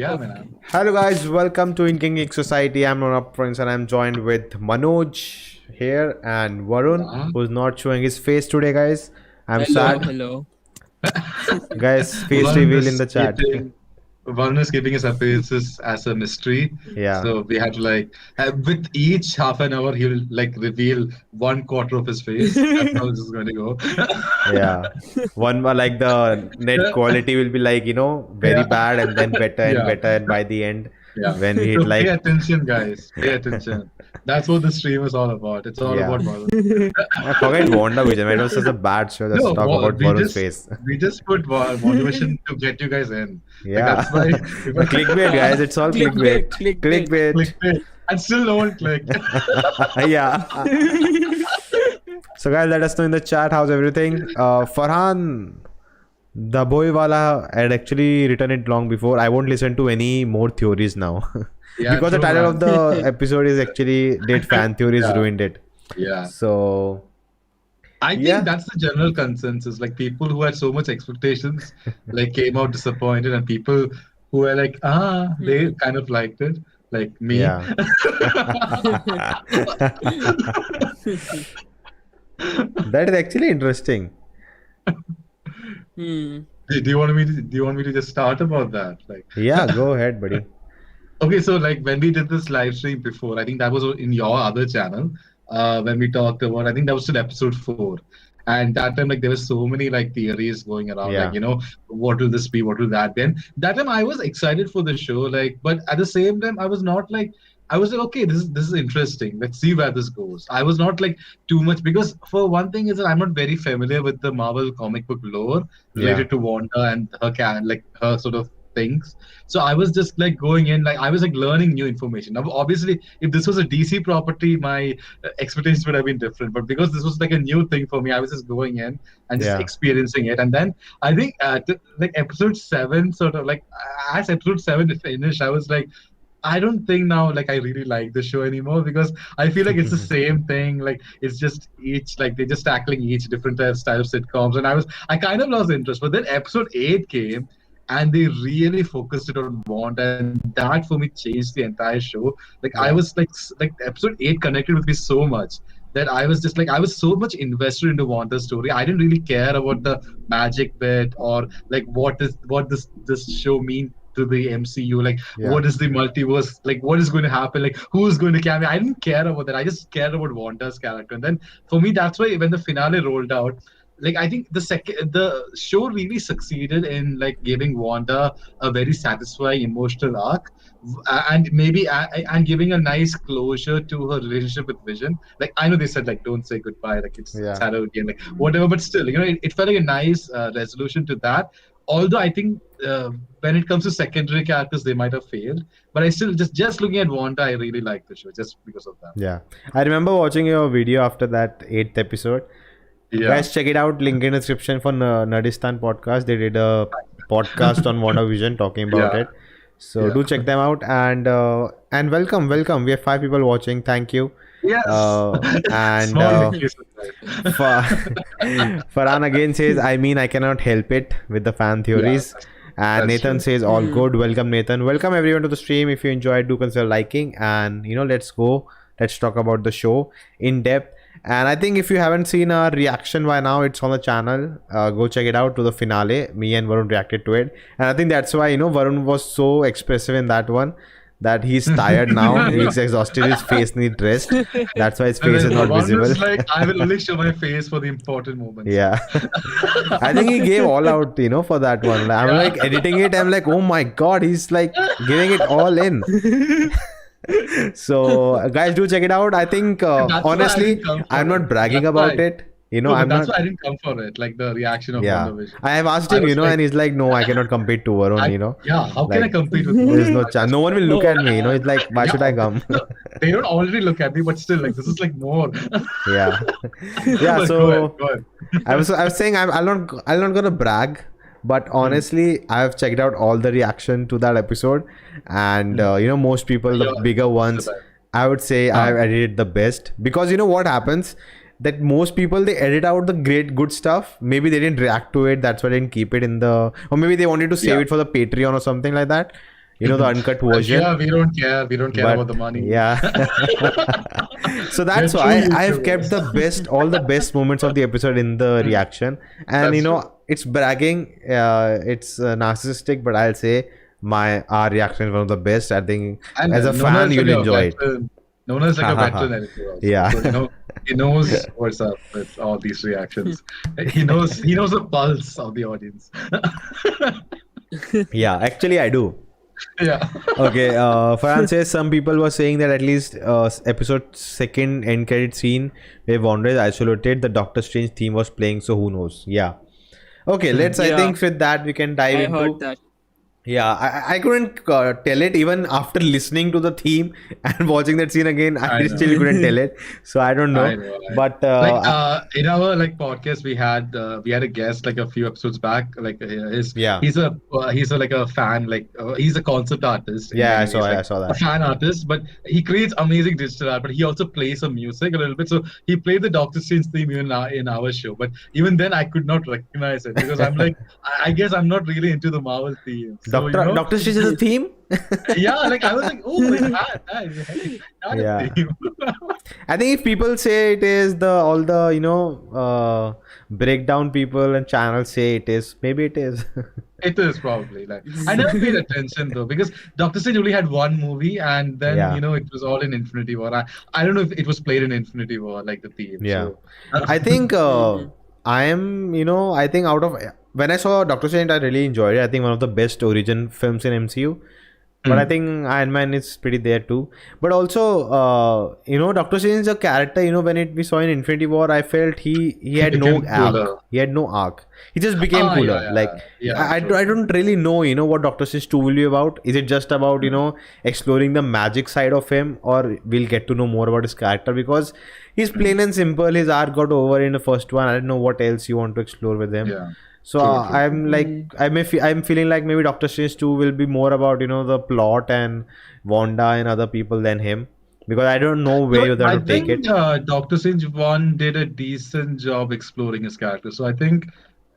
Yeah, man. Hello guys, welcome to Indian Geek Society. I'm Ronald Prince and I'm joined with Manoj here and Varun, Yeah. who's not showing his face today, guys. I'm Hello, sad. hello. Guys, face One reveal in is the chat. keeping his appearances as a mystery. Yeah, So we had to with each half an hour he'll reveal 1/4 of his face. That's how this is going to go. yeah. One more like the net quality will be very Yeah. bad and then better and Yeah. better, and by the end, Yeah. when we hit So pay like attention, guys. Pay attention. That's what the stream is all about. It's all Yeah. about Varun. forget WandaVision. It was such a bad show. Just No, talk about Varun's face. we just put motivation to get you guys in. Yeah. That's why Clickbait, guys. It's all clickbait. Clickbait. Clickbait. and still no one clicked. Yeah. So guys, let us know in the chat how's everything. Farhan, the boy wala had actually written it long before. I won't listen to any more theories now. Yeah, because the true, title man. of the episode is actually Did Fan Theories Yeah. Ruined It. Yeah. So I think Yeah. that's the general consensus. Like people who had so much expectations, came out disappointed, and people who were like, they kind of liked it, like me. yeah. That is actually interesting. Do you want me to? Do you want me to just start about that? Like, Yeah, go ahead, buddy. okay, so when we did this live stream before, I think that was in your other channel. When we talked about, I think that was still episode 4. And that time, there were so many theories going around, Yeah. What will this be? What will that be? And that time I was excited for the show, but at the same time, I was not I was like, okay, this is interesting. Let's see where this goes. I was not too much, because for one thing is that I'm not very familiar with the Marvel comic book lore related to Wanda and her sort of things. So I was just going in, I was learning new information. Now, obviously, if this was a DC property, my expectations would have been different. But because this was a new thing for me, I was just going in and just Yeah. experiencing it. And then I think episode 7, sort of as episode 7 finished, I was like, I don't think now I really like the show anymore, because I feel like it's the same thing. It's just each they're just tackling each different style of sitcoms, and I kind of lost interest. But then episode 8 came, and they really focused it on Wanda, and that for me changed the entire show. I was episode 8 connected with me so much that I was just I was so much invested into Wanda's story. I didn't really care about the magic bit, or what this show mean to the MCU, Yeah. what is the multiverse, what is going to happen, who's going to cameo. I didn't care about that. I just cared about Wanda's character. And then for me, that's why when the finale rolled out, I think the show really succeeded in giving Wanda a very satisfying emotional arc, and maybe and giving a nice closure to her relationship with Vision. I know they said don't say goodbye, it's Yeah. sad again, whatever, but still, it felt like a nice resolution to that. Although I think when it comes to secondary characters, they might have failed, but I still just looking at Wanda, I really like the show just because of that. Yeah. I remember watching your video after that 8th episode. Yeah. Guys, check it out. Link in the description for Nerdistan podcast. They did a podcast on WandaVision talking about Yeah. it. So Yeah. do check them out, and welcome. We have 5 people watching. Thank you. Yes. And Small case of that. Farhan again says, I cannot help it with the fan theories. And That's Nathan true. says, all good. Welcome, Nathan. Welcome everyone to the stream. If you enjoyed, do consider liking. And let's go. Let's talk about the show in depth. And I think if you haven't seen our reaction by now, it's on the channel. Go check it out to the finale. Me and Varun reacted to it. And I think that's why, Varun was so expressive in that one, that he's tired now. He's exhausted. His face needs rest. That's why his And face is then not one was visible. I will only show my face for the important moments. Yeah. I think he gave all out, for that one. I'm editing it. I'm like, oh my God, he's giving it all in. So guys, do check it out. I think That's why I honestly, didn't come for I'm not it. bragging That's about why- it. No, I'm but that's not. why I didn't come for it. The reaction of Yeah. WandaVision. I have asked I him, was and he's like, no, I cannot compete to Varun, Yeah, how can I compete with There's Wanda? no chance. No one will look at me, It's like, why should I come? No, they don't already look at me, but still, this is more. Yeah. Yeah. But So go ahead. I was saying I'm not gonna brag, but honestly, I have checked out all the reaction to that episode, and most people, the Yeah, bigger ones, the best. I would say I have edited the best, because what happens, that most people, they edit out the good stuff. Maybe they didn't react to it, that's why they didn't keep it in the, or maybe they wanted to save Yeah. it for the Patreon or something like that. the uncut version. Yeah, we don't care. We don't care But about the money. yeah. So that's We're why true I've kept YouTubers. all the best moments of the episode in the reaction. And That's true. it's bragging, it's narcissistic, but I'll say our reaction is one of the best. I think And as a Nona fan is you'll like a enjoy it. veteran. Nona is like a veteran editor also. Yeah. So, he knows what's up with all these reactions. He knows the pulse of the audience. Yeah, actually I do. Yeah. Okay, Farhan says some people were saying that at least episode second end credit scene where Wanda is isolated, the Doctor Strange theme was playing, so who knows? Yeah. Okay, let's. I Yeah. think with that we can dive I into. heard that. Yeah, I couldn't tell it even after listening to the theme and watching that scene again. I I still couldn't tell it, so I don't know. I know. But In our podcast we had a guest like a few episodes back, like he's a like a fan, like he's a concept artist in yeah, many ways, I like saw a that. fan artist, but he creates amazing digital art, but he also plays some music a little bit. So he played the Doctor Strange theme in our show, but even then I could not recognize it because I'm like I guess I'm not really into the Marvel theme. So, Doctor Strange is a theme. yeah, like I was like, oh, it's not Yeah. a theme. I think if people say it is all the breakdown people and channels say it is, maybe it is. It is probably like I never paid attention though because Doctor Strange only had one movie and then Yeah. it was all in Infinity War. I don't know if it was played in Infinity War like the theme. Yeah. So, I think I am, I think out of when I saw Doctor Strange, I really enjoyed it. I think one of the best origin films in MCU. But I think Iron Man is pretty there too. But also, Doctor Strange is a character. When we saw in Infinity War, I felt he had no became cooler. arc. He had no arc. He just became cooler. I don't really know, what Doctor Strange 2 will be about. Is it just about, exploring the magic side of him, or we'll get to know more about his character? Because he's plain and simple. His arc got over in the first one. I don't know what else you want to explore with him. Yeah. So True. I'm like I'm feeling like maybe Doctor Strange 2 will be more about the plot and Wanda and other people than him, because I don't know where you're going to take it. Doctor Strange 1 did a decent job exploring his character. So I think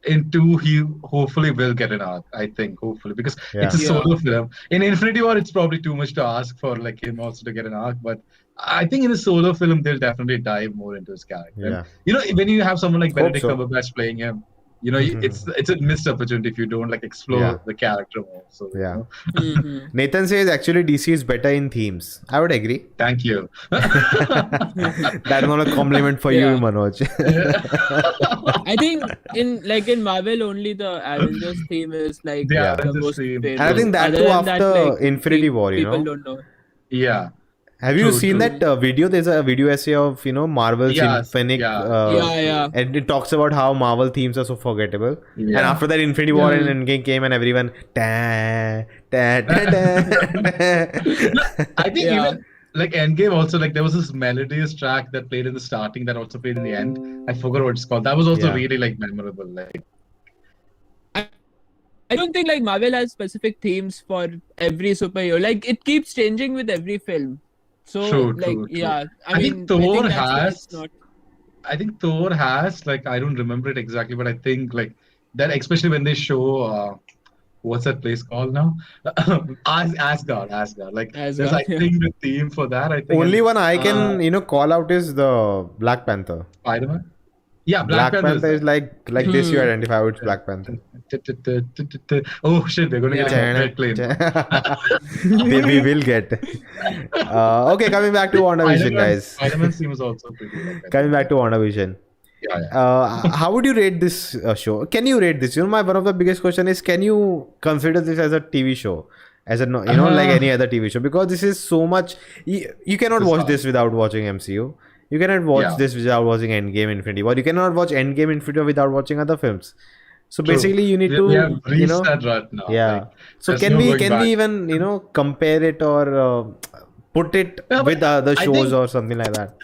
in 2 he hopefully will get an arc. I think hopefully because it's a solo film. In Infinity War it's probably too much to ask for like him also to get an arc, but I think in a solo film they'll definitely dive more into his character. Yeah. When you have someone like Hope Benedict so. Cumberbatch playing him, it's a missed opportunity if you don't like explore the character more. So Nathan says actually DC is better in themes. I would agree. Thank you. That's not a compliment for you, Manoj. I think in Marvel only the Avengers theme is like The the Avengers most theme. famous. And I think that Other too than after that, Infinity War, people don't know. Yeah. Have you True, seen true. that video? There's a video essay of Marvel's Infinite. Yeah. And it talks about how Marvel themes are so forgettable. Yeah. And after that, Infinity War and Endgame came, and everyone. I think even like Endgame also, like there was this melodious track that played in the starting that also played in the end. I forgot what it's called. That was also really like memorable. Like I don't think like Marvel has specific themes for every superhero. Like it keeps changing with every film. So True. I mean, think Thor that's why has. it's not. I think Thor has like I don't remember it exactly, but I think like that especially when they show what's that place called now? Asgard. Like there's I think the theme for that. I think only one I can call out is the Black Panther. Spider-Man. Yeah, Black Panther is like this. You identify with Black Panther. Oh shit, we're gonna get a plane. We will get. Okay, coming back to WandaVision, guys. Spider-Man's theme is also pretty. Like Coming back to WandaVision. How would you rate this show? Can you rate this? One of the biggest question is, can you consider this as a TV show? As a like any other TV show? Because this is so much. You cannot watch this without watching MCU. You cannot watch this without watching Endgame, Infinity War. You cannot watch Endgame, Infinity War without watching other films. So basically, you need to, we have reached that right now. Yeah. Like, so can we even compare it or put it with other shows or something like that?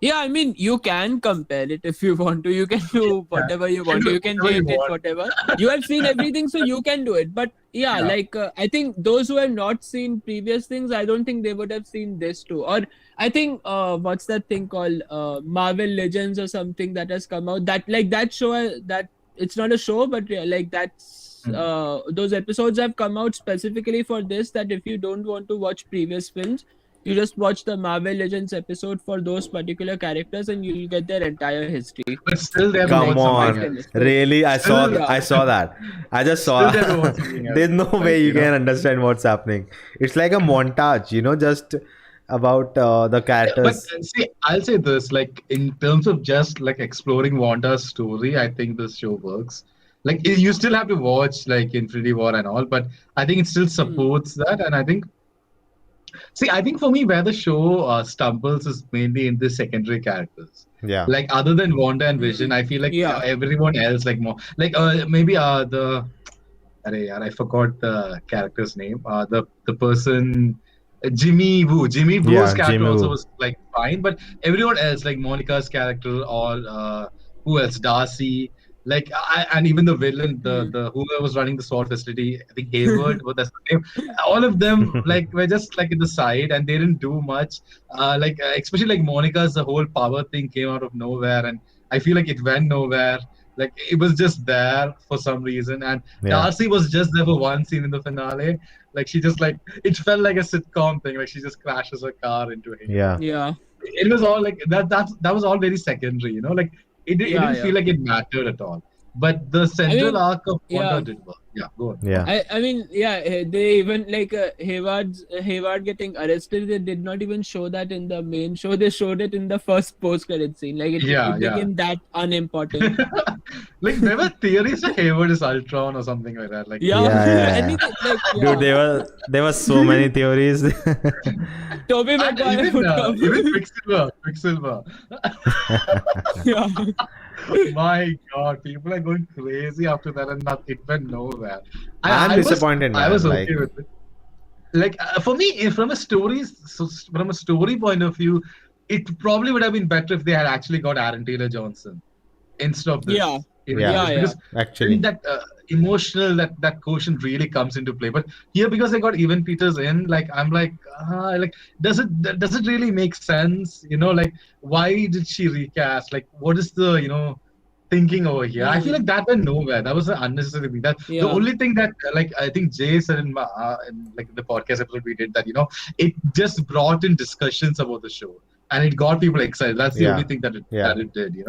Yeah, I mean, you can compare it if you want to. You can do whatever you want to. You can rate it whatever. You have seen everything, so you can do it. But like I think those who have not seen previous things, I don't think they would have seen this too. Or I think what's that thing called Marvel Legends or something that has come out. That show that it's not a show, but like that's those episodes have come out specifically for this, that if you don't want to watch previous films, you just watch the Marvel Legends episode for those particular characters and you'll get their entire history. But still, they haven't Come watched something on, else. really? I saw Still, I saw that. I just saw. Still, they haven't watched something else. There's no Like, way you you know. can understand what's happening. It's like a montage, just about the But characters. see, I'll say this, like in terms of just like exploring Wanda's story, I think this show works. Like you still have to watch like Infinity War and all, but I think it still supports that. And I think, see, I think for me where the show stumbles is mainly in the secondary characters. Yeah. Like other than Wanda and Vision, I feel like Yeah. everyone else like more like maybe the Arey, yaar, I forgot the character's name. The person. Jimmy Woo's Yeah, character Jimmy also Woo. was like fine, but everyone else, like Monica's character or who else, Darcy, like and even the villain, the whoever was running the sword facility, I think Hayward, what that's the name. All of them like were just like in the side and they didn't do much. Especially like Monica's the whole power thing came out of nowhere, and I feel like it went nowhere. Like it was just there for some reason, and Yeah. Darcy was just there for one scene in the finale. Like she just like it felt like a sitcom thing. Like she just crashes her car into him. Yeah. Yeah. It was all like that was all very secondary, like it Yeah, didn't feel like it mattered at all. But the central arc of Wanda yeah. did work. Yeah, go on. Yeah. I mean, yeah, they even like Hayward getting arrested. They did not even show that in the main show. They showed it in the first post-credit scene. Like it Yeah. became that unimportant. Like there were theories that Hayward is Ultron or something like that. Like Yeah, Yeah. anything like yeah. Dude, there were so many theories. Tobey and Maguire would come. even Quicksilver. Yeah. My God, people are going crazy after that, and it went nowhere. I'm I was- disappointed, I man, was okay like- with it. Like for me, from a story point of view, it probably would have been better if they had actually got Aaron Taylor Johnson instead of this. Yeah. Yeah. Because Actually. in that emotional that quotient really comes into play. But here, because I got Evan Peters in, like I'm like does it really make sense? Like why did she recast? Like what is the thinking over here? I feel like that went nowhere. That was an unnecessary thing. That Yeah. the only thing that like I think Jay said in like the podcast episode we did that it just brought in discussions about the show and it got people excited. That's the Yeah. only thing that it did.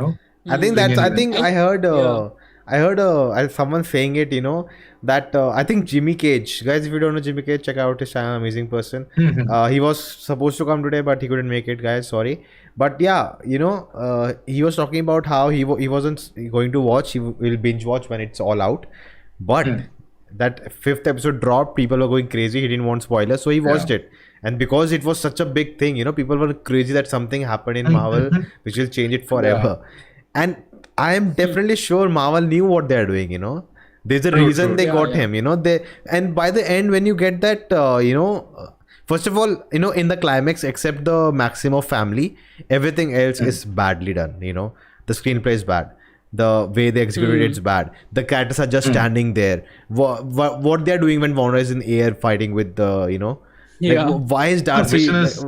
I think Bring that's. I anyone. think I heard. Yeah. I heard someone saying it. That I think Jimmy Cage. Guys, if you don't know Jimmy Cage, check out his channel. Amazing person. He was supposed to come today, but he couldn't make it. Guys, sorry. But yeah, he was talking about how he wasn't going to watch. He will binge watch when it's all out. But that 5th episode dropped. People were going crazy. He didn't want spoilers, so he watched it. And because it was such a big thing, people were crazy that something happened in Marvel which will change it forever. And I am definitely sure Marvel knew what they're doing, There's a reason they Yeah, got yeah. him, and by the end when you get that, first of all, in the climax, except the Maximoff family, everything else is badly done, The screenplay is bad. The way they executed it's bad. The characters are just standing there. What they're doing when Wanda is in air fighting with the, Yeah. why is Darcy Vision is-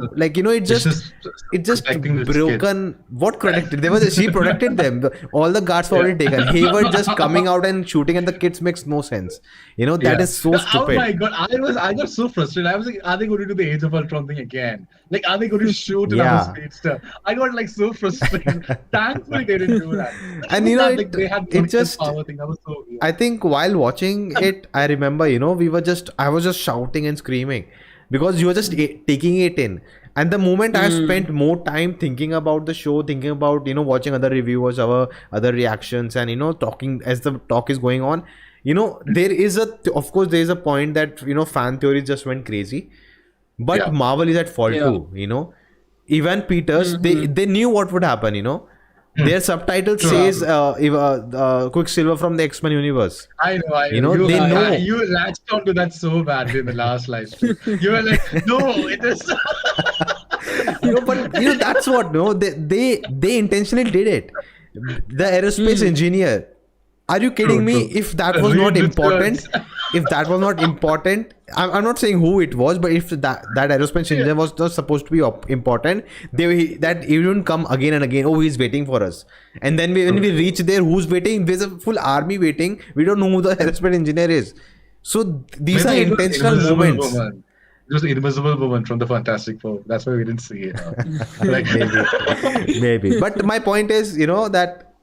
it just protecting the broken. What protected? She protected them. All the guards were already taken. Hayward just coming out and shooting at the kids makes no sense. That is so Oh stupid. my God, I got so frustrated. I was like, are they going to do the Age of Ultron thing again? Like, are they going to shoot another speedster? I got like so frustrated. Thankfully, they didn't do that. And, like, they had it just- power thing. That was so weird. I think while watching it, I remember, I was just shouting and screaming because you were just taking it in. And the moment I spent more time thinking about the show, thinking about, watching other reviewers, our other reactions and, talking as the talk is going on, there is of course, there is a point that, fan theories just went crazy. But Yeah. Marvel is at fault too, Evan Peters, they knew what would happen, Their subtitle says Quicksilver from the X-Men universe. I know. they know. You latched onto that so badly in the last live stream. You were like, no, it is. But that's what they intentionally did it. The aerospace engineer, Are you kidding me? True. If that was not important, I'm not saying who it was, but if that aerospace engineer was not supposed to be important, that he wouldn't come again and again. Oh, he's waiting for us. And then when we reach there, who's waiting? There's a full army waiting. We don't know who the aerospace engineer is. So these are intentional moments. It was the Invisible Woman from the Fantastic Four. That's why we didn't see it. Like Maybe. But my point is, that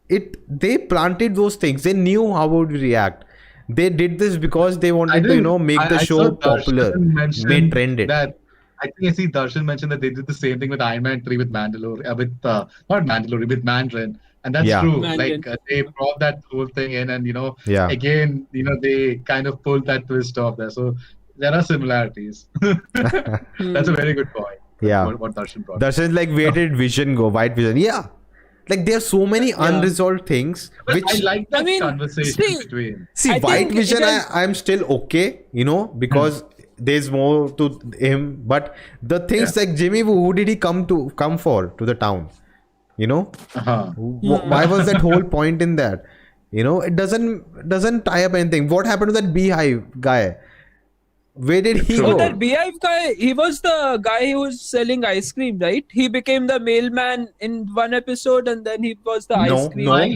they planted those things. They knew how would we react. They did this because they wanted to, make the show popular, made trended. That I think I see Darshan mentioned that they did the same thing with Iron Man 3 with Mandalore, with Mandarin. And that's true. Like they brought that whole thing in, and again, they kind of pulled that twist off there. So there are similarities. That's a very good point. Yeah. What Darshan brought. Darshan white vision. Yeah. Like there are so many unresolved things which I like that conversation between. See, white vision I'm still okay, because there's more to him. But the things like Jimmy Woo, who did he come for to the town? Why was that whole point in that? It doesn't tie up anything. What happened to that beehive guy? Where did he go? That beehive guy, he was the guy who was selling ice cream, right? He became the mailman in one episode, and then he was the ice cream guy.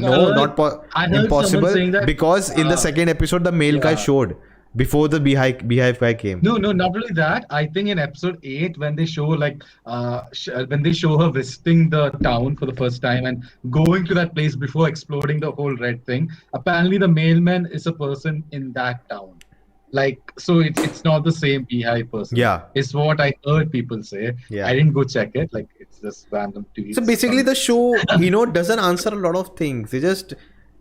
Impossible. Because in the second episode, the mail guy showed before the beehive guy came. No, not only that. I think in episode 8, when they show when they show her visiting the town for the first time and going to that place before exploding the whole red thing, apparently the mailman is a person in that town. So it's not the same beehive person. Yeah. It's what I heard people say. Yeah. I didn't go check it. It's just random tweets. So basically the show, doesn't answer a lot of things. They just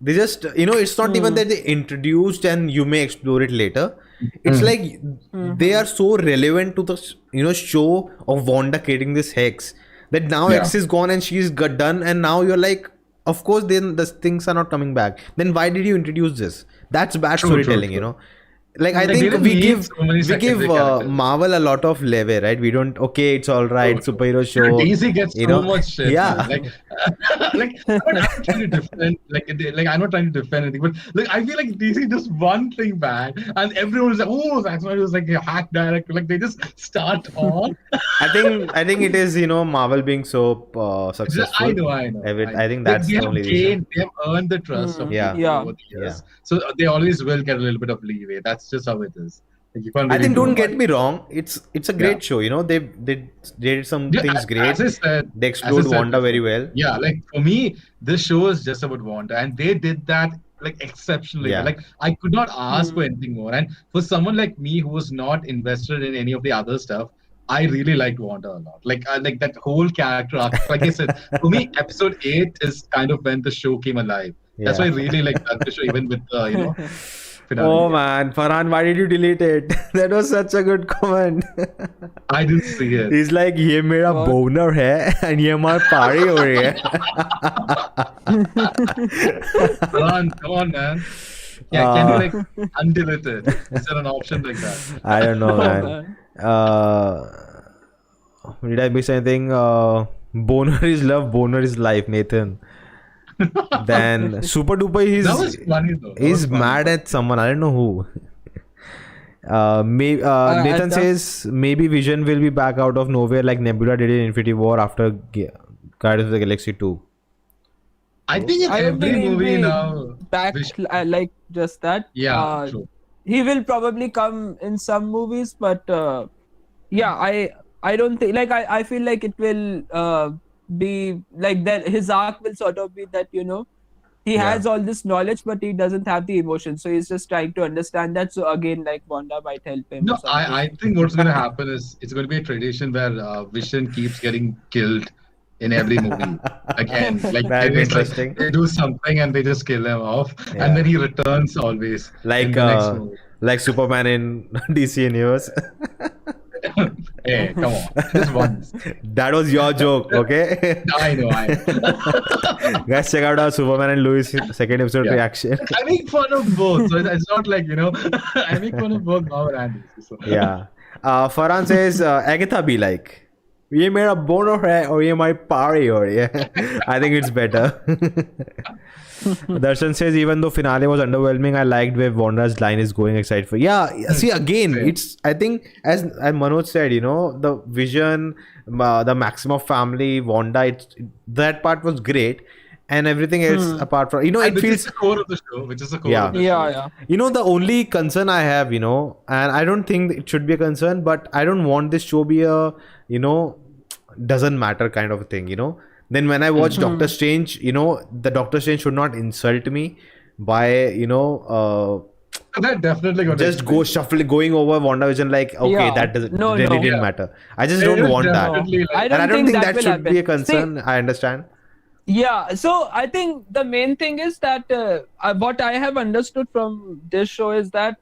it's not even that they introduced and you may explore it later. It's like they are so relevant to the show of Wanda creating this hex that now X is gone and she's done, and now you're like, of course then the things are not coming back. Then why did you introduce this? That's bad storytelling, I think we give Marvel a lot of leeway, right? We don't. Okay, it's all right. Superhero show. DC gets so much shit. Yeah. I'm not trying to defend. I'm not trying to defend anything, but I feel like DC does one thing bad, and everyone's like, "Oh, that's why it was a hack director." They just start on. I think it is Marvel being so successful. I know. I think that's the only reason. They have earned the trust of people over the years, so they always will get a little bit of leeway. That's just how it is. I think don't get me wrong. It's a great show. They did some things great. As I said, they explored Wanda very well. Yeah, for me, this show is just about Wanda, and they did that exceptionally. Yeah. I could not ask for anything more. And for someone like me who was not invested in any of the other stuff, I really liked Wanda a lot. Like that whole character arc. Like I said, for me, episode 8 is kind of when the show came alive. Yeah. That's why I really like that show, even with finale. Oh man, Farhan, why did you delete it? That was such a good comment. I didn't see it. He's like, ये मेरा boner है and ये हमारी party हो रही है. Farhan, come on, man. Yeah, can you undelete it? Is there an option like that? I don't know, man. Did I miss anything? Boner is love, boner is life, Nathan. Then Super Duper, he's mad at someone. I don't know who. Nathan says maybe Vision will be back out of nowhere like Nebula did in Infinity War after Guardians of the Galaxy 2. I think in every movie now back like just that. Yeah, true. He will probably come in some movies, but I don't think I feel like it will be like that. His arc will sort of be that he has all this knowledge, but he doesn't have the emotion, so he's just trying to understand that. So again, Wanda might help him. No, I think what's going to happen is it's going to be a tradition where Vision keeps getting killed in every movie again. They do something and they just kill him off, and then he returns always. Like Superman in DC Universe. Hey, come on. Just once. That was your joke, okay? I know. Guys, check out our Superman and Lois second episode reaction. I make fun of both. So it's not I make fun of both Marvel and DC. So. Yeah. Farhan says, Agatha be like. ये मेरा boner है और ये my party और yeah. I think it's better. Darshan says even though finale was underwhelming, I liked where Wanda's line is going. Excited for see again. It's I think as Manoj said, the Vision, the Maximoff family, Wanda. That part was great, and everything else apart from it which feels is the core of the show. Which is the core Yeah. of the show. Yeah. the only concern I have, and I don't think it should be a concern, but I don't want this show be a doesn't matter kind of a thing, Then when I watch Doctor Strange, the Doctor Strange should not insult me by, That definitely got just go shuffling, going over WandaVision like, okay, Yeah. that doesn't No, really no. didn't Yeah. matter. I just It don't was want that. definitely like- And I don't think that will should be a happen. concern. I understand. Yeah, so I think the main thing is that what I have understood from this show is that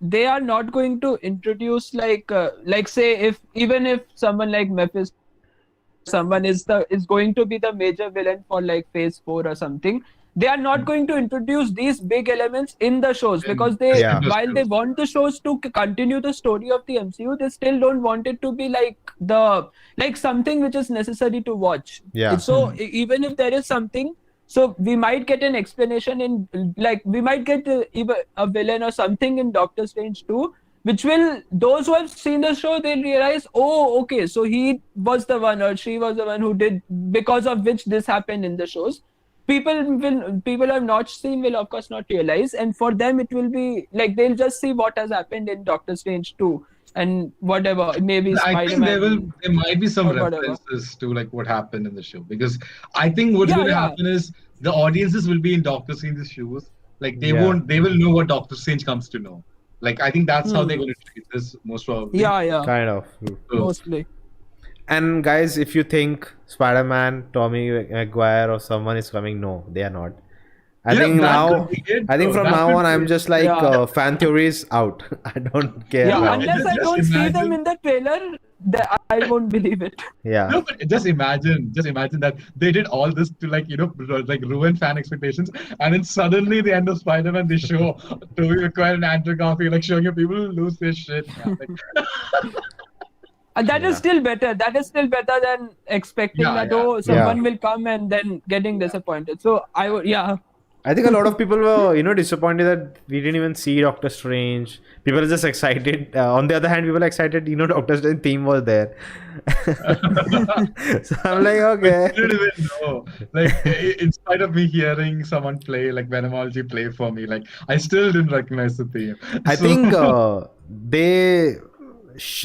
they are not going to introduce like say if someone like Mephisto, someone is going to be the major villain for like phase 4 or something, they are not going to introduce these big elements in the shows because they Yeah. while they want the shows to continue the story of the MCU, they still don't want it to be like something which is necessary to watch. Yeah. So even if there is something, so we might get an explanation in we might get even a villain or something in Doctor Strange 2, which will, those who have seen the show, they'll realize, oh, okay, so he was the one or she was the one who did, because of which this happened in the shows. People who have not seen will of course not realize, and for them it will be like they'll just see what has happened in Doctor Strange 2 and whatever, maybe I think Spider-Man. there might be some or whatever. references to like what happened in the show, because I think what's Yeah, going to yeah. happen is the audiences will be in Doctor Strange's shoes. Like they Yeah. will know what Doctor Strange comes to know. Like I think that's how they're going to treat this most probably. Yeah, Kind of. So, mostly. And guys, if you think Spider-Man, Tommy Maguire or someone is coming, no, they are not. I yeah, think that now, could be it, I think though. from That now could on, be I'm it. just like Yeah. fan theories out. I don't care. Yeah, now. unless I Just don't see them imagine- in the trailer, I won't believe it. Yeah. No, but just imagine that they did all this to like ruin fan expectations, and then suddenly the end of Spider-Man they show Tobey Maguire and Andrew Garfield like showing you people lose their shit. Man. Like, And that is Yeah. still better. That is still better than expecting Yeah, that yeah. someone will come and then getting disappointed. So I would I think a lot of people were, disappointed that we didn't even see Doctor Strange. People are just excited. On the other hand, people are excited, Doctor Strange theme was there. So I'm like, okay. I didn't even know. Like, in spite of me hearing someone play like Venomology play for me, like I still didn't recognize the theme. I So- think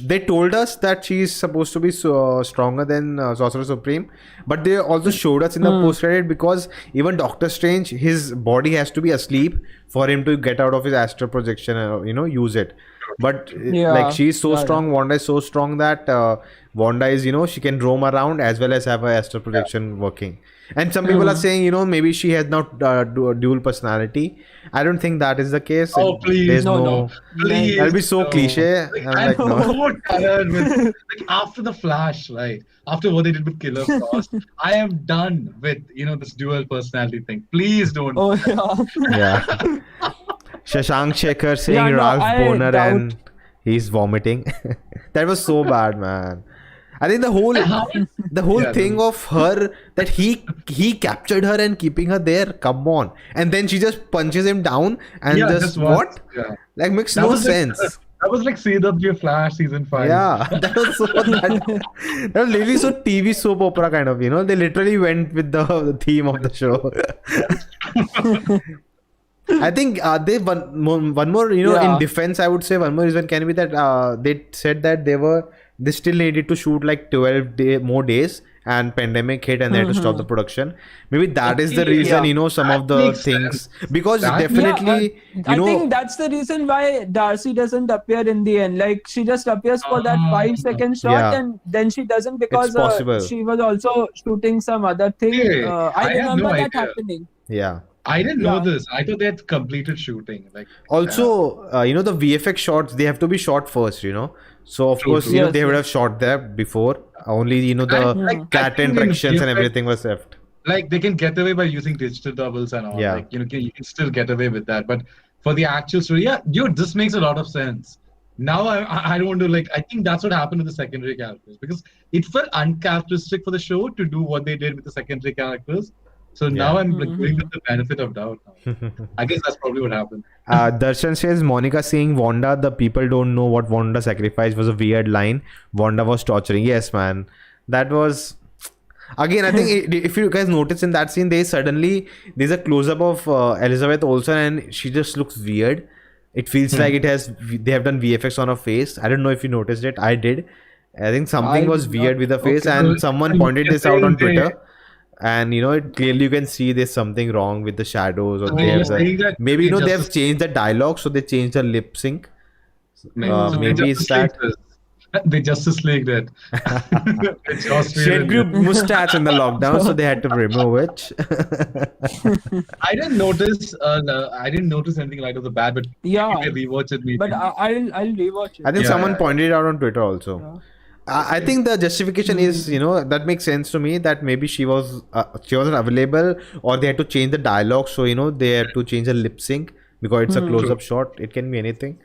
they told us that she's supposed to be stronger than Sorcerer Supreme, but they also showed us in the post credit, because even Doctor Strange, his body has to be asleep for him to get out of his astral projection and use it. But Yeah. like she's so Yeah, strong, Wanda is so strong that Wanda is she can roam around as well as have her astral projection working. And some people are saying maybe she has not dual personality. I don't think that is the case. Oh, please. There's No. Please, That'll be so no. cliche. Like, I'm I'm like, no. so tired with like after the Flash, right? After what they did with Killer Frost, I am done with this dual personality thing. Please don't. Oh yeah. Yeah. Shashank Shekhar saying Yeah, no, Ralph I Boner doubt- and he's vomiting. That was so bad, man. I think the whole Yeah, thing of her, that he captured her and keeping her there. Come on, and then she just punches him down and Yeah, just once. what? Yeah. Like makes That no was like- sense. That was like CW Flash season 5. Yeah, that was so that was literally so TV soap opera kind of. They literally went with the theme of the show. I think they one more Yeah. in defense, I would say one more reason can be that they said that they still needed to shoot like 12 more days, and pandemic hit and they had to stop the production. Maybe that is the Okay, reason yeah. some That of the makes things, sense. because That- definitely I think that's the reason why Darcy doesn't appear in the end. Like she just appears for that 5-second shot, Yeah. and then she doesn't because possible. she was also shooting some other thing. Hey, I I had remember no that idea. happening. yeah. I didn't know Yeah. this. I thought they had completed shooting. Like Also, the VFX shots, they have to be shot first, So of True, course, true. Yes, they would yes. have shot there before. Only the And, like, I cat think in interactions and VFX everything was left. like they can get away by using digital doubles and all. Yeah. Like you can still get away with that. But for the actual story, yeah, dude, this makes a lot of sense. Now I don't want to like. I think that's what happened with the secondary characters because it felt uncharacteristic for the show to do what they did with the secondary characters. So now Yeah. I'm like giving them the benefit of doubt. Now. I guess that's probably what happened. Darshan says Monica saying Wanda, the people don't know what Wanda sacrificed was a weird line. Wanda was torturing. Yes, man. That was. Again, I think if you guys notice in that scene, there's a close up of Elizabeth Olsen and she just looks weird. It feels like they have done VFX on her face. I don't know if you noticed it. I did. I think something I was did weird not. with the face, Okay, and so someone pointed this out on you're saying Twitter. And clearly you can see there's something wrong with the shadows, or you're saying that maybe they they've just changed the dialogue, so they changed the lip sync. so they Maybe it's Justice League that. this. They Justice League that. With Joss She had Whedon. grew mustache in the lockdown, so they had to remove it. I didn't notice. I didn't notice anything right off the bat, but Yeah, maybe I rewatch it. Maybe. but I'll rewatch it. I think Yeah, someone yeah. pointed it out on Twitter also. Yeah. I think the justification is, that makes sense to me, that maybe she wasn't available, or they had to change the dialogue, so they had to change the lip sync because it's a close-up shot. It can be anything.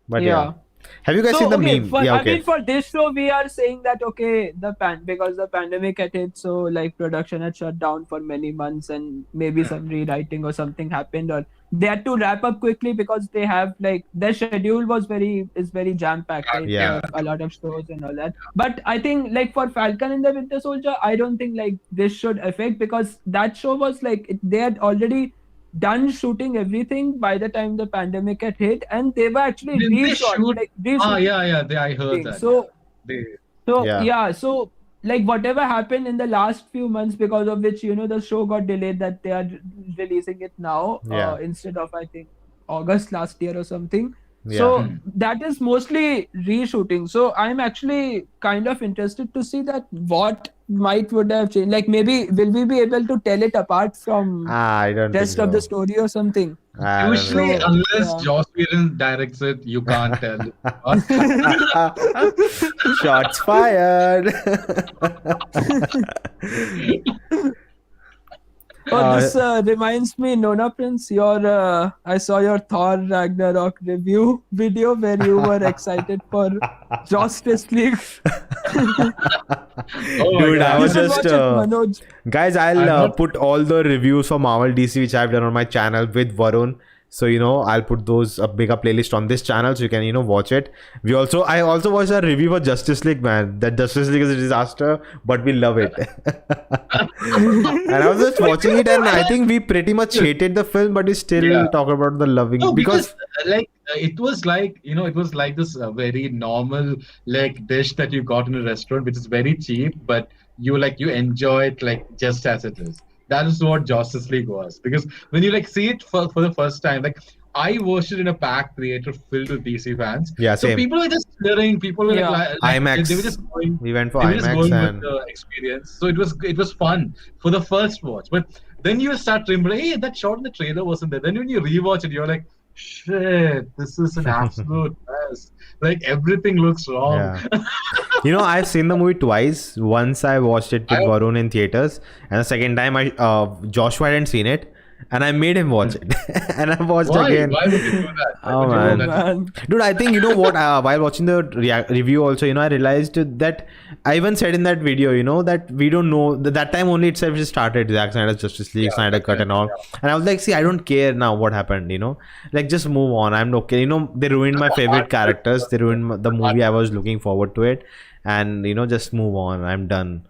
But yeah. Have you guys seen the meme? I mean, for this show, we are saying that because the pandemic had hit, so like production had shut down for many months, and maybe some rewriting or something happened, or they had to wrap up quickly because they have like their schedule is very jam packed. Right? Yeah. They have a lot of shows and all that. But I think like for Falcon and the Winter Soldier, I don't think like this should affect, because that show was like they had already done shooting everything by the time the pandemic had hit, and they were actually Didn't they shoot? reshooting. Yeah. I heard that. So They, so like whatever happened in the last few months, because of which the show got delayed, that they are releasing it now instead of I think August last year or something. So that is mostly reshooting. So I'm actually kind of interested to see that what would have changed. Like maybe will we be able to tell it apart from I don't rest think of the so. story or something? I don't usually, know. unless Joss Whedon directs it, you can't tell. Shots fired. This reminds me, Nona Prince, I saw your Thor Ragnarok review video where you were excited for Justice League. Dude, I You was should just watch it, Manoj. guys, I'll put all the reviews for Marvel DC which I've done on my channel with Varun. So I'll put those a bigger playlist on this channel, so you can watch it. I also watched a review for Justice League, man. That Justice League is a disaster, but we love it. And I was just watching it, and I think we pretty much hated the film, but we still talk about the loving No, because like it was like it was like this very normal like dish that you got in a restaurant, which is very cheap, but you enjoy it like just as it is. That is what Justice League was, because when you see it for the first time, I watched it in a packed theater filled with DC fans. Yeah, so same. people were just cheering. People were IMAX. They were just going. We went for They were just IMAX going and with the experience. So it was fun for the first watch, but then you start remembering, hey, that shot in the trailer wasn't there. Then when you rewatch it, you're like, shit, this is an absolute mess. Like everything looks wrong. Yeah. I've seen the movie twice. Once I watched it with Varun in theaters, and the second time Joshua hadn't seen it, and I made him watch it. And I watched again. Why would you do that? Oh man. Dude, I think what while watching the review also, I realized that I even said in that video, that we don't know that time only itself just started Zack Snyder's Justice League, Snyder Cut and all. And I was like, see, I don't care now what happened, like just move on. I'm okay. They ruined my favorite characters. They ruined the movie. I was looking forward to it, and just move on. I'm done.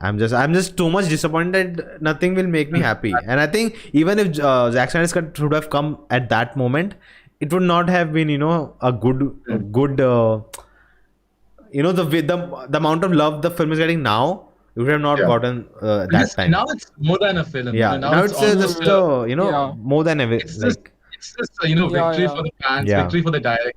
I'm just too much disappointed. Nothing will make me happy. And I think even if Zack Snyder's Cut should have come at that moment, it would not have been a good the amount of love the film is getting now. You would have not gotten that time. Now it's more than a film. Yeah, now it's just more than ever. It's just victory for the fans, victory for the director,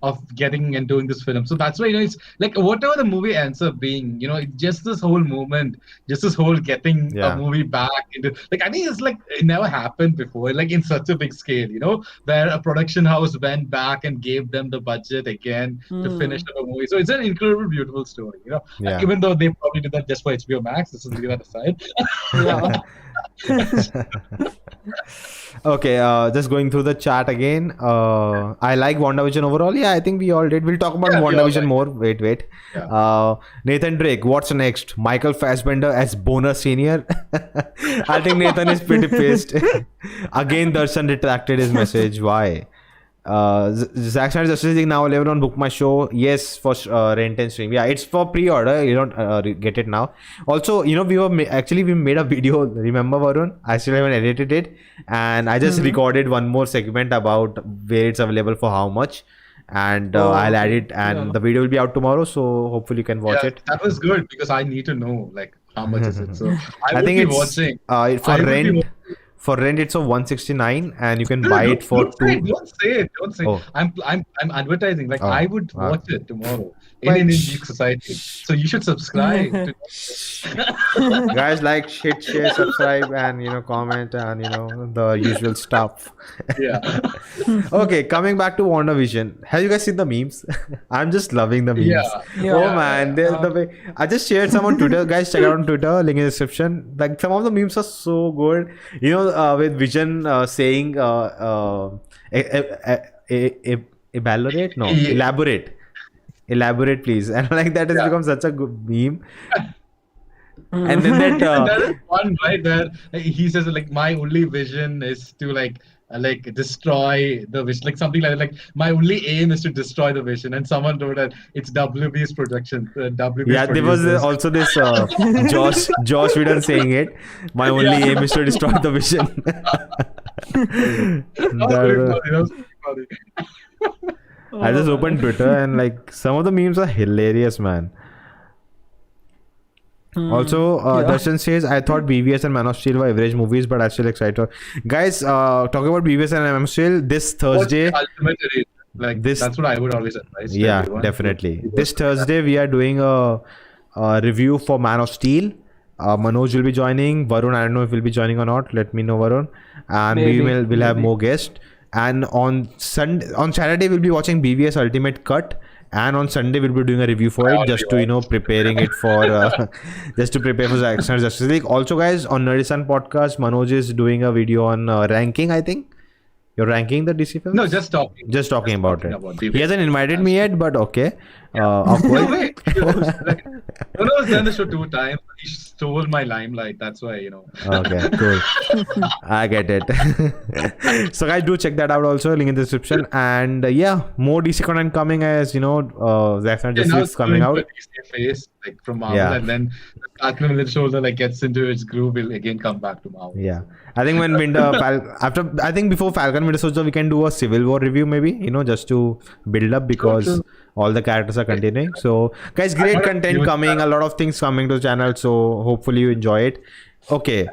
of getting and doing this film. So that's why it's like whatever the movie ends up being, it's just this whole movement, just this whole getting a movie back into I think it's like it never happened before, like in such a big scale, where a production house went back and gave them the budget again to finish the movie. So it's an incredible, beautiful story, even though they probably did that just for HBO Max. This is leave that aside. Okay, just going through the chat again. I like WandaVision overall. Yeah, I think we all did. We'll talk about Yeah, we all WandaVision like more. Wait. Yeah. Nathan Drake, what's next? Michael Fassbender as Boner Senior? I think Nathan is pretty pissed. Again, Darshan retracted his message. Why? Zack Snyder's Justice League now available on Book My Show. Yes, for rent and stream. Yeah, it's for pre-order. You don't get it now. Also, we made a video. Remember, Varun? I still haven't edited it, and I just recorded one more segment about where it's available for how much, and I'll add it, and the video will be out tomorrow. So hopefully you can watch it. That was good because I need to know like how much is it. So I think would be it's watching. for rent. For rent, it's of 169, and you can buy it for Don't say it. Don't say it. Oh. I'm advertising. Like I would watch it tomorrow in But- Indian Geek Society. So you should subscribe. Guys, like, share, subscribe, and comment, and the usual stuff. Yeah. Okay, coming back to WandaVision. Have you guys seen the memes? I'm just loving the memes. Yeah. Oh man, the way I just shared some on Twitter. Guys, check it out on Twitter. Link in the description. Like some of the memes are so good. With Vision saying evaluate? No, elaborate, please. And like that has become such a good meme. And then There is one right where he says like my only vision is to like destroy the vision, like something like my only aim is to destroy the vision, and someone wrote that it's WB's production. WB's yeah, there was also this Josh Whedon saying it. My only aim is to destroy the vision. That was funny. I just opened Twitter and like some of the memes are hilarious, man. Also, Darshan says, I thought BVS and Man of Steel were average movies, but I'm still excited. Guys, talking about BVS and Man of Steel, this Thursday. What's the ultimate rating? Like that's what I would always advise. to Yeah, everyone. definitely. This Thursday, we are doing a review for Man of Steel. Manoj will be joining. Varun, I don't know if he'll be joining or not. Let me know, Varun. And we'll have more guests. And on Saturday, we'll be watching BVS Ultimate Cut. And on Sunday, we'll be doing a review for it, just to, preparing it for, just to prepare for Zack Snyder's Justice League. Also, guys, on Nerdistan podcast, Manoj is doing a video on ranking, I think. You're ranking the DC films? No, just talking. Just talking about it. BVS. He hasn't invited me yet, but okay. Awkward. No, wait. Like, when I was done the show 2 times, he stole my limelight. That's why, Okay, cool. I get it. So guys, do check that out also. Link in the description. And more DC content coming as Zack Snyder Justice is coming out. Face, like from Marvel, Yeah. and then Falcon and Shoulder like gets into its groove, will again come back to Marvel. Yeah, I think when before Falcon Winter Soldier, we can do a Civil War review maybe. Just to build up because all the characters are continuing. So guys, great content coming. A lot of things coming to the channel. So hopefully you enjoy it. Okay.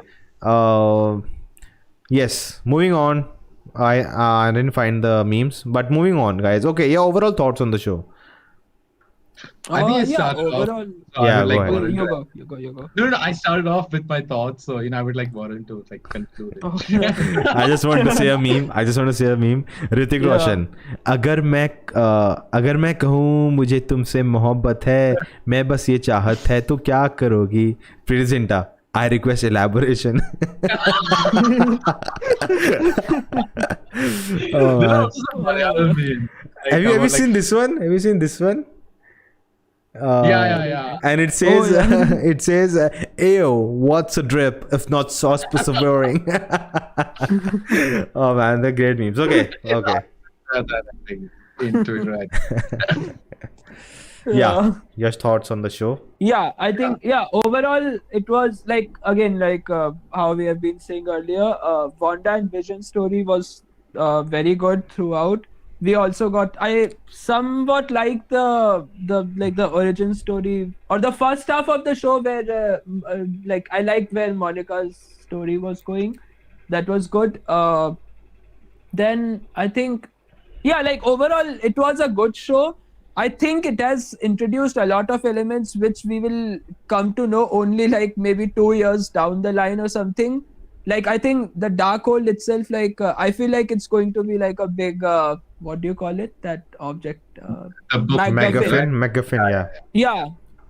Yes. Moving on. I didn't find the memes, but moving on, guys. Okay. Yeah. Overall thoughts on the show. I think I started off. overall. Yeah, like go ahead. Warren to- You go. No. I started off with my thoughts, so I would like Warren to like conclude it. I just want to say a meme. Hrithik Roshan. अगर मैं कहूँ मुझे तुमसे मोहब्बत है, मैं बस ये चाहत है, तो क्या करोगी? Presenta. I request elaboration. Oh, There are man. also some Malayalam memes. Like, Have you about, ever seen this one? Have you seen this one? Yeah. And it says, "Ayo, what's a drip if not sauce persevering?" Oh man, they're great memes. Okay. That thing into it, right? Yeah. Your thoughts on the show? Yeah, I think overall it was like again how we have been saying earlier, Wanda and Vision story was very good throughout. We also got, I somewhat like the origin story or the first half of the show where I liked where Monica's story was going. That was good. Then I think overall it was a good show. I think it has introduced a lot of elements which we will come to know only maybe 2 years down the line or something. I think the Darkhold itself, I feel like it's going to be like a big, what do you call it? That object? MacGuffin, yeah.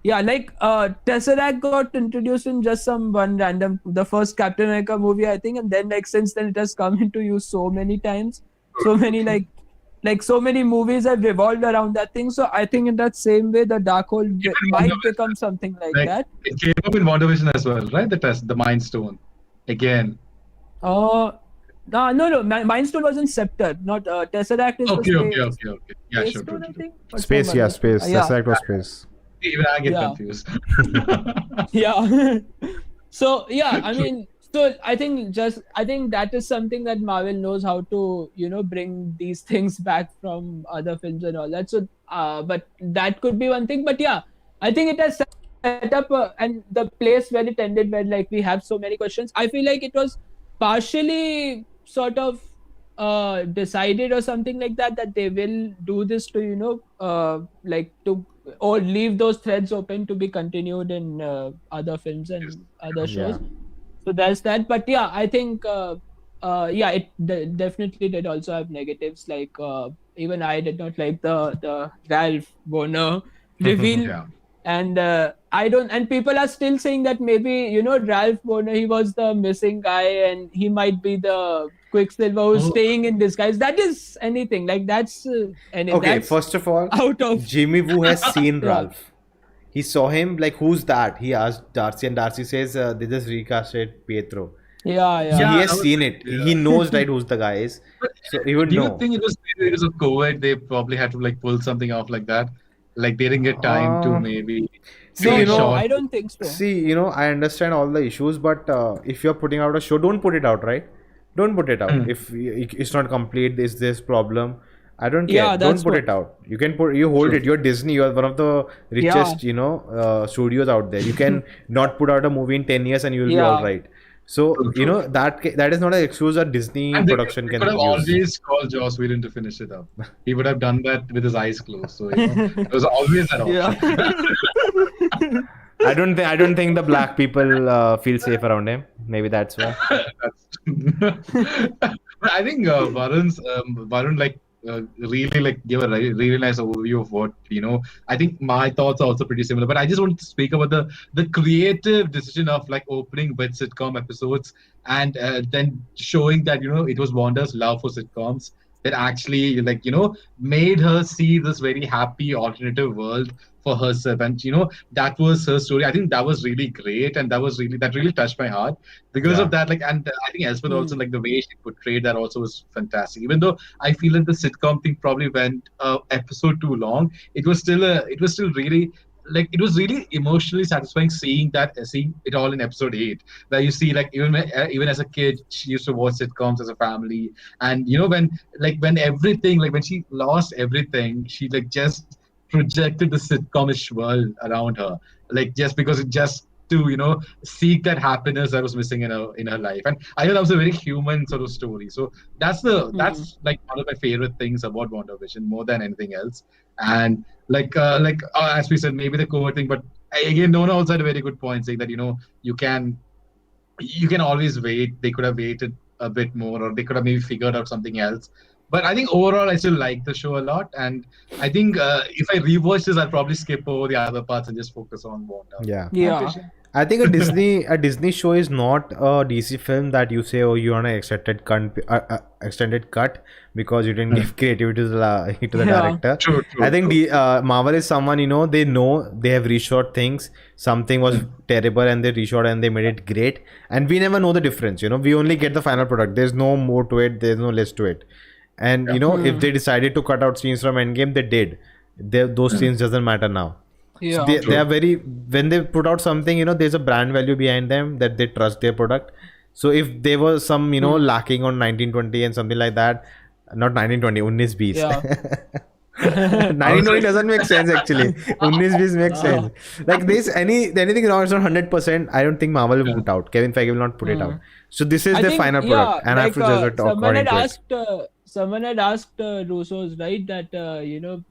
Yeah, like Tesseract got introduced in just the first Captain America movie, I think, and then like since then it has come into use so many times, so many like so many movies have revolved around that thing. So I think in that same way, the Darkhold Even might WandaVision, become something like like that. it came up in WandaVision as well, right? The Mind Stone again. No, Mind Stone was in Scepter, not Tesseract is the Okay. Yeah, Space sure, Stone, I true. think, or Space, some yeah, other stone. space. That's right, was space. Even I get Yeah. confused. Yeah. So yeah, I True. mean, so I think that is something that Marvel knows how to, bring these things back from other films and all that. So but that could be one thing. But yeah, I think it has set up and the place where it ended, where like we have so many questions. I feel like it was partially sort of decided or something like that they will do this to like to or leave those threads open to be continued in other films and other shows. Yeah. So there's that. But yeah, I think yeah, it definitely did also have negatives. Like even I did not like the Ralph Warner reveal. Yeah. And I don't, and people are still saying that maybe Ralph Warner, he was the missing guy and he might be the Quicksilver who's staying in disguise. That is anything like that's anything. Okay, That's first of all, out of Jimmy Woo has seen Yeah. Ralph. He saw him, like, who's that? He asked Darcy, and Darcy says, they just recasted Pietro. yeah. So Yeah, he I has was- seen it. yeah. He knows, right, who's the guy is. So he would Do you know. think it was because of COVID? They probably had to like pull something off like that. Like they didn't get time to maybe. See, No, you no, know, I don't think so. See, I understand all the issues, but if you're putting out a show, don't put it out, right? Don't put it out. If it's not complete, is this problem? I don't care. Yeah, Don't that's put what- it out. You can you hold it. You're Disney. You're one of the richest, studios out there. You can not put out a movie in 10 years and you'll be Yeah. all right. So, that is not an excuse that Disney And production they can could have use. always called Joss Whedon to finish it up. He would have done that with his eyes closed. So there was always that option. Yeah. I don't think the black people feel safe around him. Maybe that's why. But I think Varun really like give a really nice overview of what I think my thoughts are also pretty similar. But I just wanted to speak about the creative decision of like opening with sitcom episodes and then showing that it was Wanda's love for sitcoms that actually made her see this very happy alternative world for herself. And that was her story. I think that was really great, and that really touched my heart because of that. Like, and I think Elspeth also, like, the way she portrayed that also was fantastic. Even though I feel that the sitcom thing probably went episode too long, it was still really, like, it was really emotionally satisfying seeing it all in episode 8, where you see, like, even as a kid she used to watch sitcoms as a family. And when everything, like when she lost everything, she like just projected the sitcomish world around her, like just because it just to seek that happiness that was missing in her life. And I know that was a very human sort of story. So that's like one of my favorite things about WandaVision more than anything else. And as we said, maybe the COVID thing, but again, Nona also had a very good point saying that you can always wait. They could have waited a bit more, or they could have maybe figured out something else. But I think overall, I still like the show a lot. And I think if I rewatch this, I'll probably skip over the other parts and just focus on Wanda. Yeah. Yeah. I think a Disney show is not a DC film that you say, oh, you want an extended cut because you didn't give creativity to the director. True, I think Marvel is someone, they know they have reshot things. Something was terrible and they reshot and they made it great. And we never know the difference. We only get the final product. There's no more to it. There's no less to it. And if they decided to cut out scenes from Endgame, they did. Those scenes doesn't matter now. Yeah. So they are when they put out something, there's a brand value behind them that they trust their product. So if there was some, lacking on 1920 and something like that, not 1920, 1920. Yeah. 1920 doesn't make sense actually. 1920 makes sense. Like anything wrong, it's not 100%. I don't think Marvel will put out. Kevin Feige will not put it out. So this is I the think, final product, and I have to judge it according to it. Someone had asked Russo's, right, that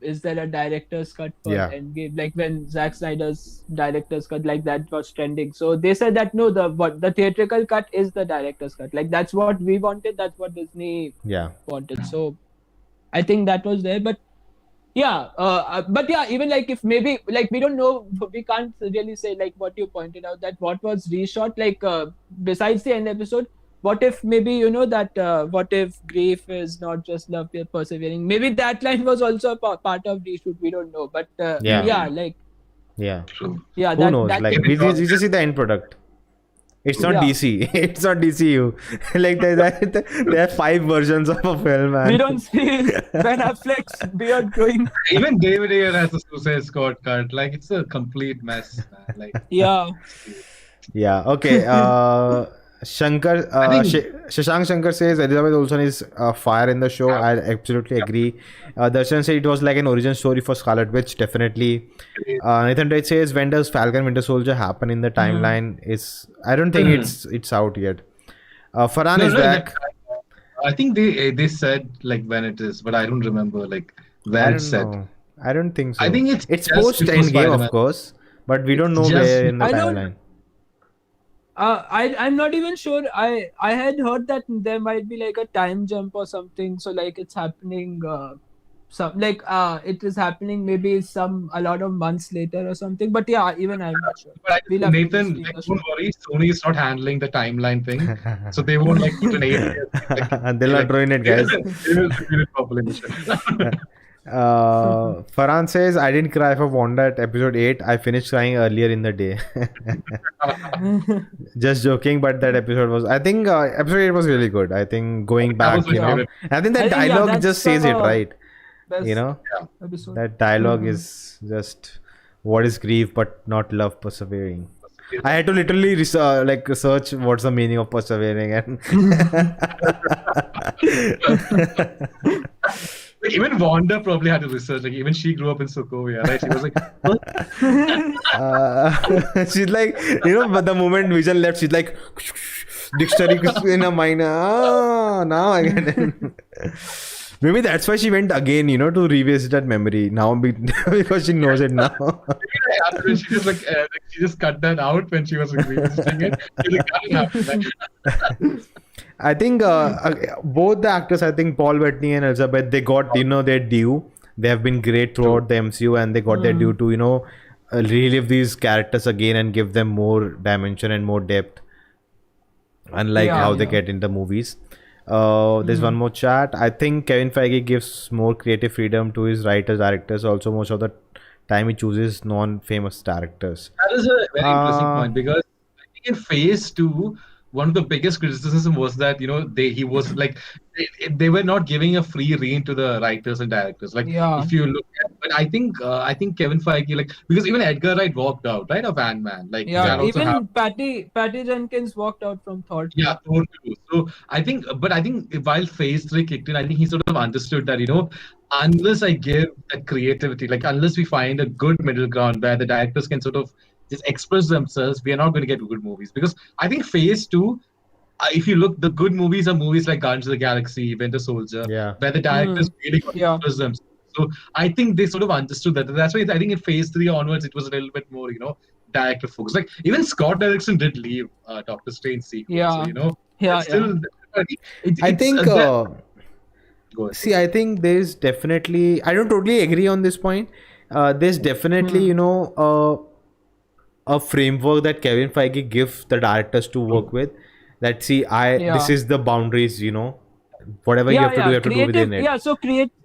is there a director's cut for Endgame? Like when Zack Snyder's director's cut, like that was trending. So they said that no, the theatrical cut is the director's cut. Like that's what we wanted. That's what Disney wanted. So I think that was there. But But yeah, even like if maybe like we don't know, we can't really say like what you pointed out that what was reshot like besides the end episode. What if maybe that what if grief is not just love persevering? Maybe that line was also a part of reshoot. We don't know, but Yeah. yeah, like Yeah. True. yeah, Who knows? that Like could we be. just see the end product. It's not Yeah. DC. It's not DCU. Like there are 5 versions of a film, We man. don't see Ben Affleck's beard growing. Even David Ayer has a Suicide Squad cut. Like it's a complete mess, man. Like Yeah. Yeah. Okay. Shankar, I think- Shashank Shankar says Elizabeth Olsen is fire in the show. I absolutely agree. Darshan said it was like an origin story for Scarlet Witch. Definitely. Nathan Drake says when does Falcon Winter Soldier happen in the timeline? Is I don't think it's out yet. Farhan is back. I think they said like when it is, but I don't remember like I where don't it's said. know. I don't think so. I think it's it's just post before Endgame, Spider-Man. of course, but we don't know Just where in the I don't- timeline. I'm not even sure. I had heard that there might be like a time jump or something. So like it's happening. It is happening maybe a lot of months later or something. But yeah, even I'm not sure. But I We'll think have to Nathan, see like, the don't worry, Sony is not handling the timeline thing, so they won't like put an 8 years. Like, They'll not ruin it, guys. they will do it properly. in the show. Farhan says I didn't cry for Wanda at episode 8. I finished crying earlier in the day. Just joking, but that episode was. I think episode 8 was really good. I think going back, was my favorite. I think that I think, yeah, dialogue that's just says it right. Best episode. That dialogue is just what is grief but not love persevering. I had to literally search what's the meaning of persevering and Like, even Wanda probably had to research. Like even she grew up in Sokovia, right? She was like, what? she's like, but the moment Vision left, she's like, dictionary in her mind. Now I get it. Maybe that's why she went again, to revisit that memory now because she knows it now. Maybe she just she just cut that out when she was revisiting it. She's like, that didn't happen. I think both the actors, I think Paul Bettany and Elizabeth, they got their due. They have been great throughout the MCU, and they got their due to relive these characters again and give them more dimension and more depth, unlike how they get in the movies. There's one more chat. I think Kevin Feige gives more creative freedom to his writers, directors. Also, most of the time he chooses non-famous directors. That is a very interesting point because I think in Phase 2, one of the biggest criticism was that they were not giving a free rein to the writers and directors. Like if you look at, but I think Kevin Feige because even Edgar Wright walked out, right, of Ant-Man. Like even Patty Jenkins walked out from Thor. Yeah, Thor too. So I think while Phase 3 kicked in, I think he sort of understood that unless I give that creativity, like unless we find a good middle ground where the directors can sort of just express themselves, we are not going to get good movies. Because I think Phase 2, if you look, the good movies are movies like Guardians of the Galaxy, Winter Soldier, where the directors really got to express themselves. So I think they sort of understood that. That's why I think in Phase 3 onwards, it was a little bit more, director focus. Like even Scott Derrickson did leave Doctor Strange sequel. So, I think there's definitely, I don't totally agree on this point. There's definitely, a framework that Kevin Feige gives the directors to work with. That this is the boundaries, whatever you have to do, you have to do within it. Yeah, so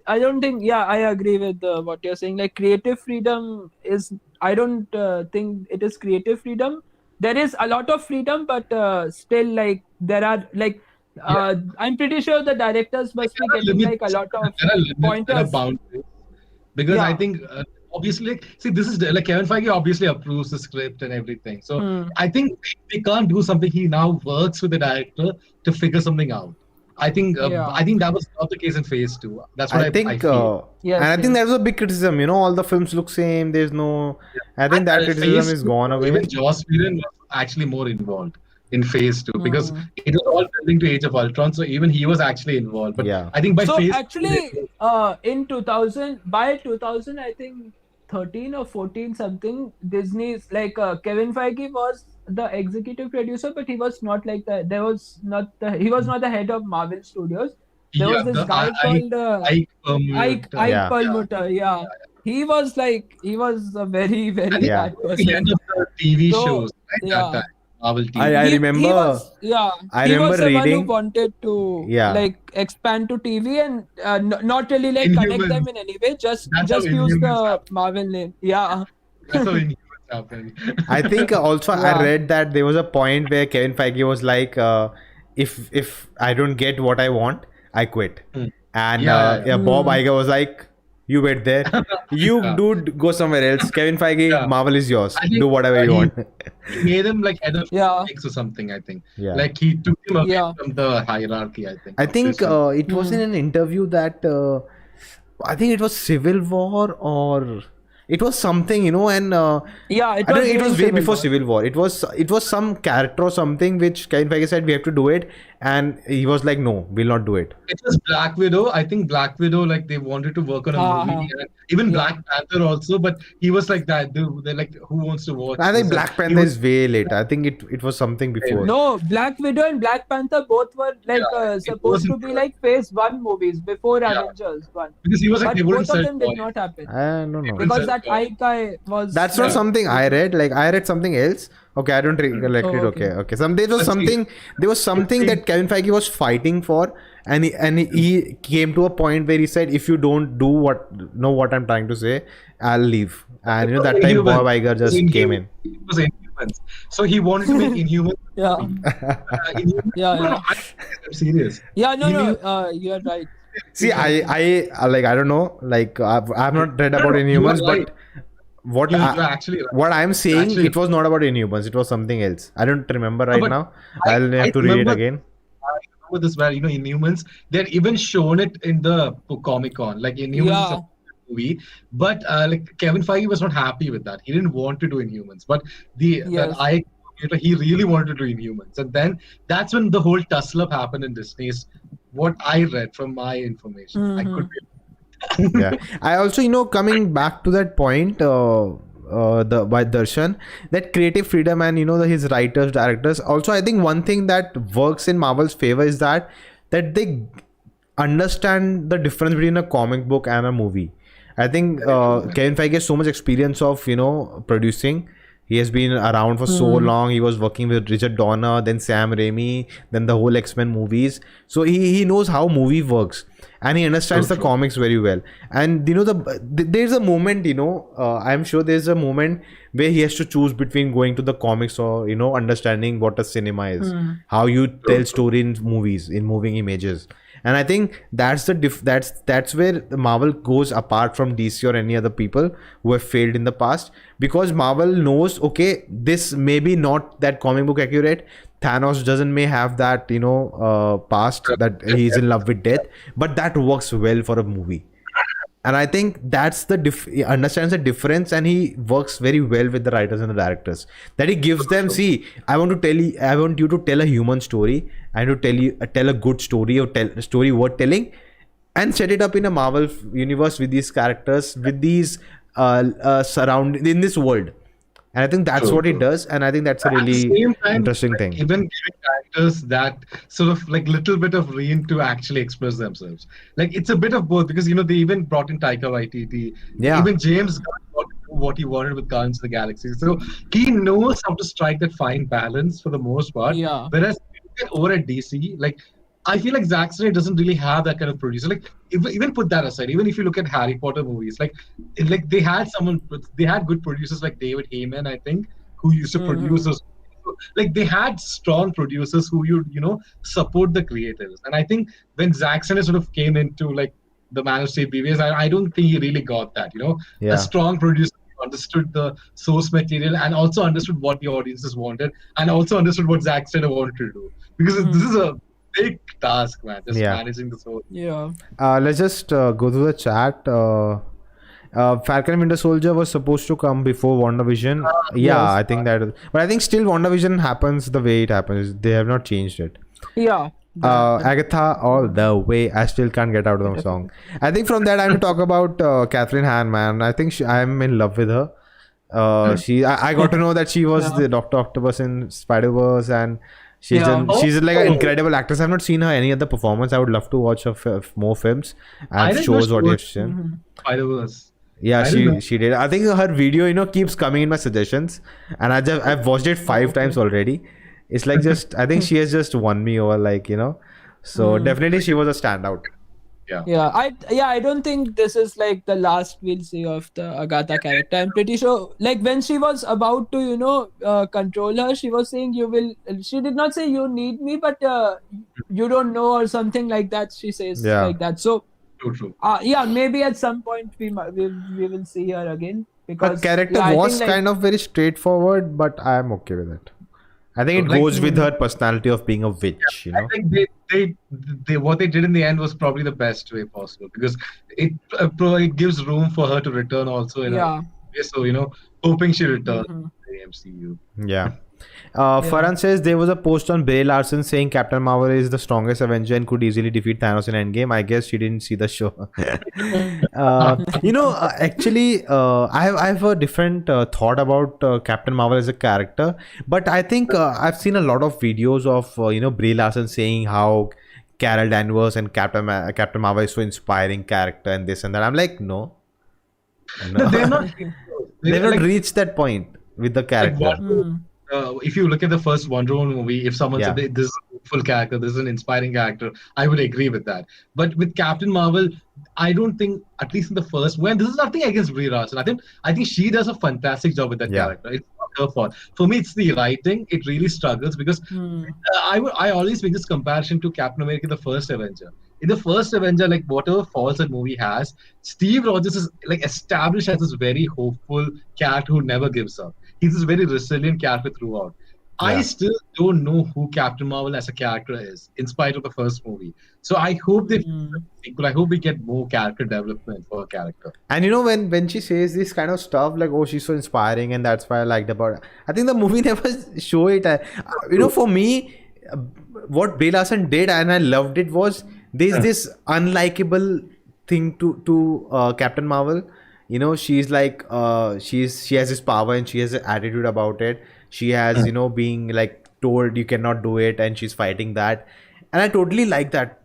I don't think, I agree with what you're saying. Like creative freedom is, I don't think it is creative freedom. There is a lot of freedom, but still like there are like, I'm pretty sure the directors must be getting like a lot of pointers. Because I think obviously, this is like Kevin Feige obviously approves the script and everything. So I think they can't do something. He now works with the director to figure something out. I think that was not the case in Phase 2. That's what I feel. And I think that was a big criticism. All the films look same. There's no. I think that criticism is gone away. Even Joss Whedon was actually more involved in Phase 2 because it was all building to Age of Ultron. So even he was actually involved. But I think by Phase actually, in 2000, by 2000, I think 13 or 14 something, Disney's like Kevin Feige was the executive producer, but he was not like he was not the head of Marvel Studios. There was Yeah, this the guy called Ike Ike Perlmutter. Yeah. Perlmutter. Yeah, he was a very very Yeah. bad The end person. of the TV So shows, right? That yeah, time, Marvel I TV. he remember was yeah I he remember was the one who reading. wanted to Yeah. like expand to TV and not really like connect them Inhumans. in any way. Just That's how use Inhumans the happen. Marvel name. Yeah. That's how Inhumans happen. I think also I Yeah. read that there was a point where Kevin Feige was like, if I don't get what I want, I quit. Hmm. And Yeah. yeah, Bob Iger was like, you wait there, you Yeah. dude go somewhere else. Kevin Feige, Yeah. Marvel is yours. I think, Do whatever you he- want. He made him like head of Yeah. comics or something, I think. Yeah. Like he took him away Yeah. from the hierarchy, I think. I think Obviously. it was in an interview that I think it was Civil War or it was something, you know, and Yeah, I don't know, it during was way Civil before War. Civil War. It was some character or something which Kevin Feige said we have to do it, and he was like, no, we'll not do it. It was Black Widow. I think Black Widow, like they wanted to work on a movie, and even Yeah. Black Panther also. But he was like that. They're like, who wants to watch? I think this? Black He Panther was- is way later. I think it was something before. No, Black Widow and Black Panther both were like Yeah, it supposed to wasn't be good. like phase 1 movies before Yeah. Avengers 1. because he was like But they wouldn't both of sell them did toys. not happen. I don't know. Because Because that that Ike guy was That's not Yeah. something I read. Like I read something else. Okay, I don't recollect Oh, it. okay. Okay. There was Let's see. something. There was something that Kevin Feige was fighting for, and he came to a point where he said, "If you don't know what I'm trying to say, I'll leave." And you know that time Inhumans. Bob Iger just came in. It was Inhumans. So he wanted to make Inhumans. Yeah. Inhumans. Yeah, No, yeah. no, I'm serious. Yeah, no, He no, knew- you're right. See, I like I don't know. Like I've not read about Inhumans, You are right. but what You're I, actually right. what I'm saying, Actually- it was not about Inhumans. It was something else. I don't remember right but now. I- I'll have I to read it remember- again. I remember this well, Inhumans, they're even shown it in the Comic Con. Like Inhumans is Yeah. a movie, but like Kevin Feige was not happy with that. He didn't want to do Inhumans, but Yes. he really wanted to do Inhumans, and then that's when the whole tussle up happened in Disney's. What I read from my information, I could be. Yeah, I also coming back to that point by Darshan, that creative freedom and his writers, directors. Also, I think one thing that works in Marvel's favor is that they understand the difference between a comic book and a movie. I think Kevin Feige has so much experience of producing. He has been around for so long. He was working with Richard Donner, then Sam Raimi, then the whole X-Men movies. So he knows how movie works, and he understands the comics very well. And there's a moment, I'm sure there's a moment where he has to choose between going to the comics or understanding what a cinema is, how you tell story in movies, in moving images. And I think that's that's where Marvel goes apart from DC or any other people who have failed in the past, because Marvel knows, okay, this may be not that comic book accurate. Thanos may have that past that he's in love with death, but that works well for a movie. And I think that's he understands the difference, and he works very well with the writers and the directors. That he gives them, see, I want you to tell a human story, and to tell a good story, or tell a story worth telling, and set it up in a Marvel universe with these characters, with these surround in this world. And I think that's what it does, and I think that's a At the really same time, interesting like, thing. Even giving characters that sort of like little bit of rein to actually express themselves. Like it's a bit of both, because they even brought in Taika Waititi. Yeah. Even James Gunn got to do what he wanted with Guardians of the Galaxy. So he knows how to strike that fine balance for the most part. Yeah. Whereas over at DC, like I feel like Zack Snyder doesn't really have that kind of producer. Like even put that aside, even if you look at Harry Potter movies, like they had good producers like David Heyman, I think, who used to produce those. Like they had strong producers who support the creators. And I think when Zack Snyder sort of came into like the Man of Steel BVS, I don't think he really got that. Yeah. A strong producer who understood the source material and also understood what the audiences wanted, and also understood what Zack Snyder wanted to do. Because this is a big task, man. Just Yeah. managing this whole. Yeah. Let's just go through the chat. Falcon and Winter Soldier was supposed to come before WandaVision. Yes. I think that, but I think still WandaVision happens the way it happens. They have not changed it. Yeah. Agatha all the way. I still can't get out of the song. I think from that I'm to talk about Catherine Hahn, man. I think I'm in love with her. I got to know that she was the Dr. Octopus in Spider-Verse, and She's Yeah. done. She's like an incredible actress. I've not seen her any other performance. I would love to watch her more films I and didn't shows. know What she you've was seen. Spider-Verse. Yeah, I didn't know. she did. I think her video, keeps coming in my suggestions, and I've watched it 5 times already. It's like just I think she has just won me over, so definitely she was a standout. Yeah. I don't think this is like the last we'll see of the Agatha character. I'm pretty sure, like when she was about to control her, she was saying she did not say you need me, but you don't know, or something like that. She says Yeah. like that. So True. maybe at some point we will see her again, Her because character I was think, like, kind of very straightforward, but I'm okay with it. I think it Like- goes with her personality of being a witch, I think they what they did in the end was probably the best way possible, because it gives room for her to return also in yeah. a way. So hoping she returns Mhm. to the MCU. Yeah. Farhan says there was a post on Brie Larson saying Captain Marvel is the strongest Avenger and could easily defeat Thanos in Endgame. I guess she didn't see the show. Actually, I have a different thought about Captain Marvel as a character, but I think I've seen a lot of videos of Brie Larson saying how Carol Danvers and Captain Marvel is so inspiring character and this and that. I'm like, no. No, they're not. They've not like, reached that point with the character. if you look at the first Wonder Woman movie, if someone said this is a full character, this is an inspiring character, I would agree with that. But with Captain Marvel, I don't think, at least in the first one, this is nothing against Brie Larson. I think she does a fantastic job with that character. It's not her fault. For me, it's the writing. It really struggles, because I always make this comparison to Captain America, the first Avenger. In the first Avenger, like whatever faults that movie has, Steve Rogers is like established as this very hopeful character who never gives up. He's this very resilient character throughout. I still don't know who Captain Marvel as a character is, in spite of the first movie. So I hope I hope we get more character development for a character. And when she says this kind of stuff, like, oh, she's so inspiring and that's why I liked about it. I think the movie never show it. For me, what Brie Larson did and I loved it was there's this unlikable thing to Captain Marvel. She's like she has this power and she has an attitude about it. She has being like told you cannot do it, and she's fighting that, and I totally like that.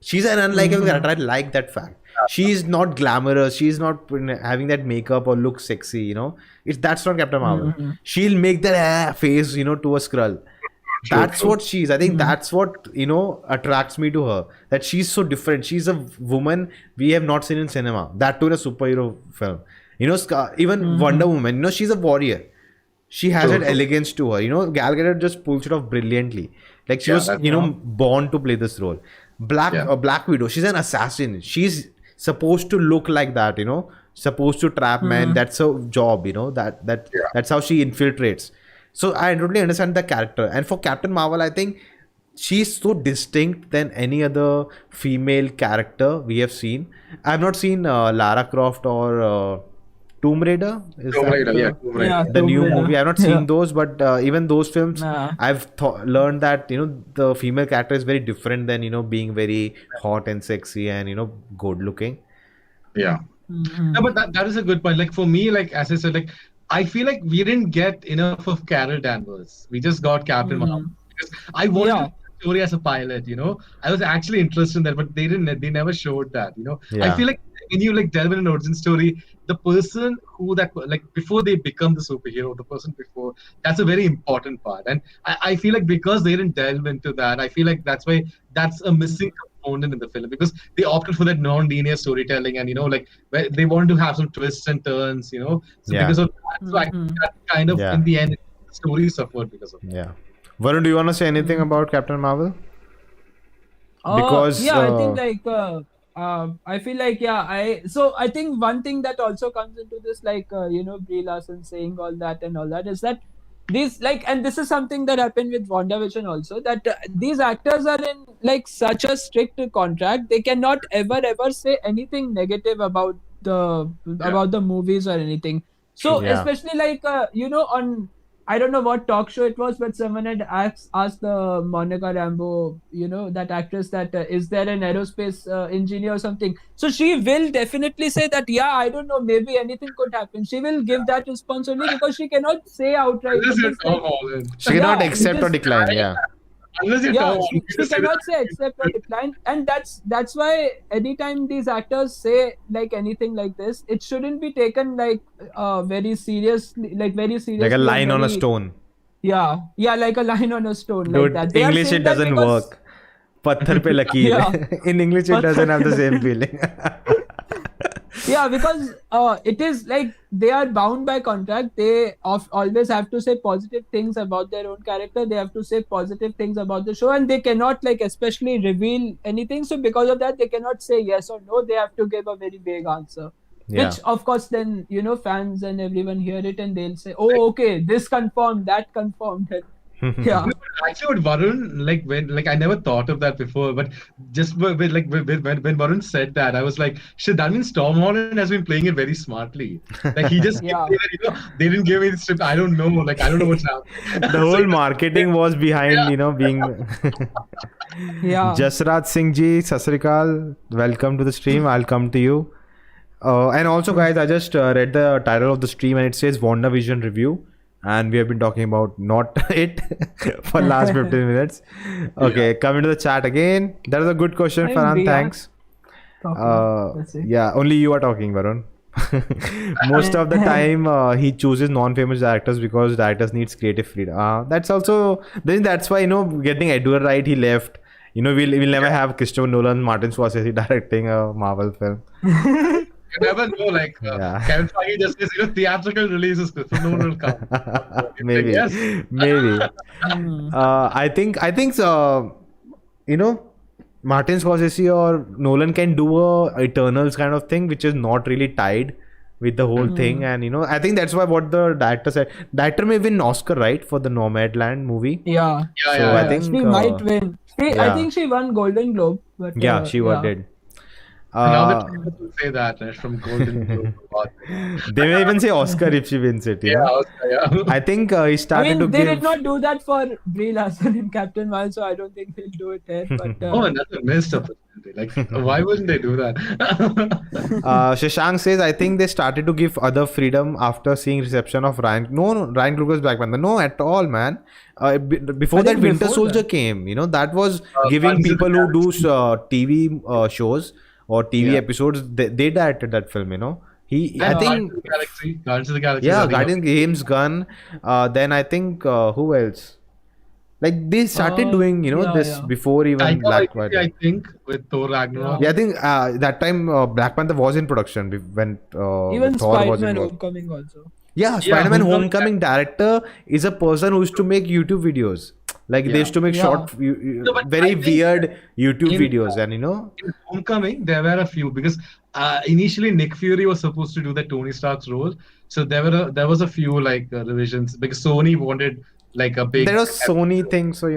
She's an unlikable character. I like that fact. She's not glamorous. She's not having that makeup or look sexy. That's not Captain Marvel. She'll make that face to a Skrull. That's what she is. I think that's what attracts me to her. That she's so different. She's a woman we have not seen in cinema. That too in a superhero film. Even Wonder Woman. She's a warrior. She has that elegance to her. Gal Gadot just pulls it off brilliantly. Like she was born to play this role. Black Widow. She's an assassin. She's supposed to look like that. Supposed to trap men. That's her job. That's how she infiltrates. So I totally understand the character. And for Captain Marvel, I think she's so distinct than any other female character we have seen. I've not seen Lara Croft or Tomb Raider. Tomb Raider. The new movie. I've not seen those, but even those films, I've learned that the female character is very different than being very hot and sexy and good looking. Yeah. No, but that is a good point. Like for me, like as I said, like I feel like we didn't get enough of Carol Danvers. We just got Captain Marvel, because I wanted the story as a pilot. I was actually interested in that, but they didn't. They never showed that. I feel like when you delve in an origin story, the person who before they become the superhero, the person before, that's a very important part. And I feel like because they didn't delve into that, I feel like that's why that's a missing component in the film, because they opted for that non-linear storytelling, and where they want to have some twists and turns, so because of that, so I think that kind of in the end the story suffered because of that. Yeah. Varun, do you want to say anything about Captain Marvel? Because I think I feel like I think one thing that also comes into this, Brie Larson saying all that and all that, is that these and this is something that happened with WandaVision also, that these actors are in such a strict contract. They cannot ever say anything negative about the movies or anything. So especially on I don't know what talk show it was, but someone had asked the Monica Rambeau, that actress, that is there an aerospace engineer or something. So she will definitely say that, yeah, I don't know, maybe anything could happen. She will give that response only because she cannot say outright. Unless you're It's Tom like, Holland. She cannot Yeah, accept or because- decline. Yeah. Unless you're Tom yeah, Holland. she you just say cannot that. say accept or decline, and that's why anytime these actors say like anything like this, it shouldn't be taken like very seriously, Like a line on a stone. Yeah, like a line on a stone, like Dude, that. They are English saying it that doesn't because- work. Patthar pe lakeer. Yeah. In English it doesn't have the same feeling. Yeah, because it is like they are bound by contract. They always have to say positive things about their own character. They have to say positive things about the show, and they cannot like especially reveal anything. So because of that, they cannot say yes or no. They have to give a very vague answer. Yeah. Which of course then fans and everyone hear it and they'll say, oh, okay, this confirmed, that confirmed. Yeah. No, but actually, what Varun, when I never thought of that before, but just when Varun said that, I was like, shit, that means Tom Holland has been playing it very smartly. Like he just, Yeah. they didn't give me the script. I don't know. Like I don't know what's happening. The whole marketing was behind, being. Yeah. Jasraj Singh ji, Sasrikal, welcome to the stream. I'll come to you. And also, guys, I just read the title of the stream and it says WandaVision review. And we have been talking about not it for last 15 minutes. Okay, coming to the chat again. That was a good question, Hey, Farhan. Priya. Thanks. Let's see. Yeah, only you are talking, Varun. Most of the time, he chooses non-famous directors because directors needs creative freedom. That's also, then that's why, getting Edward Wright, he left. We'll never have Christopher Nolan, Martin Scorsese directing a Marvel film. You never know. Like Yeah. Kevin Feige just says, theatrical releases, so no one will come. Maybe. Yes. Maybe. Hmm. I think so. Martin Scorsese or Nolan can do a Eternals kind of thing, which is not really tied with the whole thing. And I think that's why what the director said. Director may win Oscar, right, for the Nomadland movie. Yeah. Yeah, So yeah, I yeah. think She might win. I yeah. think she won Golden Globe. But, Yeah, she did. Now the people will say that from Golden Globe. They may even say Oscar if she wins it. Yeah, yeah. I think he started to they give. did not do that for Brie Larson in Captain Marvel, so I don't think they'll do it here. But Oh, another missed opportunity. Like, why wouldn't they do that? Shashank says, I think they started to give other freedom after seeing reception of Ryan Coogler's Black Panther. No, at all, man. Before I that, think Winter before Soldier that. came. That was giving Guardians of people the who do TV shows or TV Yeah. episodes. They directed that film. He, I think, Guardians of the Galaxy. yeah, Guardian James Gunn. Then I think who else? Like they started doing, yeah, this yeah. before even Taika Black Waititi, Panther. I think, with Thor Ragnarok. Yeah, I think that time Black Panther was in production when even Thor was Spider-Man involved. Homecoming also. Yeah, Spider-Man Homecoming- Homecoming director is a person who used to make YouTube videos. Like they Yeah. used to make Yeah. short, No, but very I think weird YouTube in- videos, and In Homecoming, there were a few because initially Nick Fury was supposed to do the Tony Stark's role, so there was a few like revisions because Sony wanted like a big. there was Sony thing, so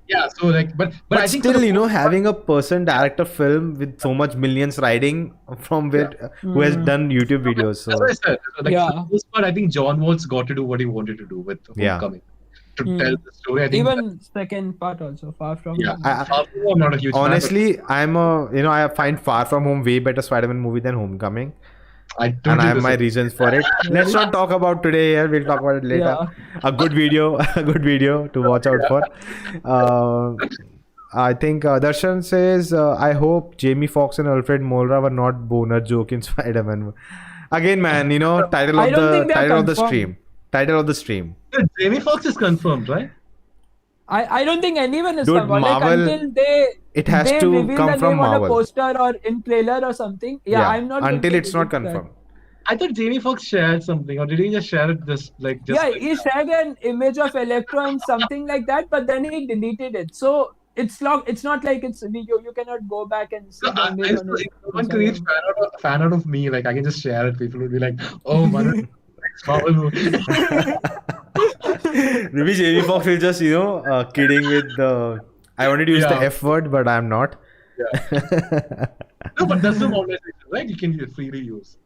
Yeah, so like, but But I think still, for the- having a person direct a film with so much millions riding from where who has done YouTube videos. So That's what I said. Like, Yeah. for the most part, I think John Waltz got to do what he wanted to do with Yeah. Homecoming to tell the story. I think Even second part also, Far From yeah, Home. I'm not a huge fan, but honestly, I find Far From Home way better Spider-Man movie than Homecoming. I don't And I think have my this is- reasons for it. Let's not talk about today here. We'll talk about it later. A good video to watch out for. I think Darshan says, I hope Jamie Foxx and Alfred Molina were not boner joke in Spider-Man. Again, man, title I of don't the think they're title of the confirmed. stream. Title of the stream. Jamie Foxx is confirmed, right? I don't think anyone is Dude, confirmed. Marvel- Like until they It has they to reveal come the from name on a Marvel. poster or in trailer or something. Yeah, I'm not until going it's to not believe that. confirmed. I thought Jamie Foxx shared something, or did he just share it just like Yeah, he shared an image of Electro and something like that, but then he deleted it. So it's locked. It's not like it's you cannot go back and see So the image on if his someone creates fan out of me, like I can just share it. People will be like, "Oh, man, next Marvel movie." Maybe Jamie Foxx is just kidding with the. I wanted to use the Yeah. F word, but I'm not. No, but that's the monetization, right? You can freely use.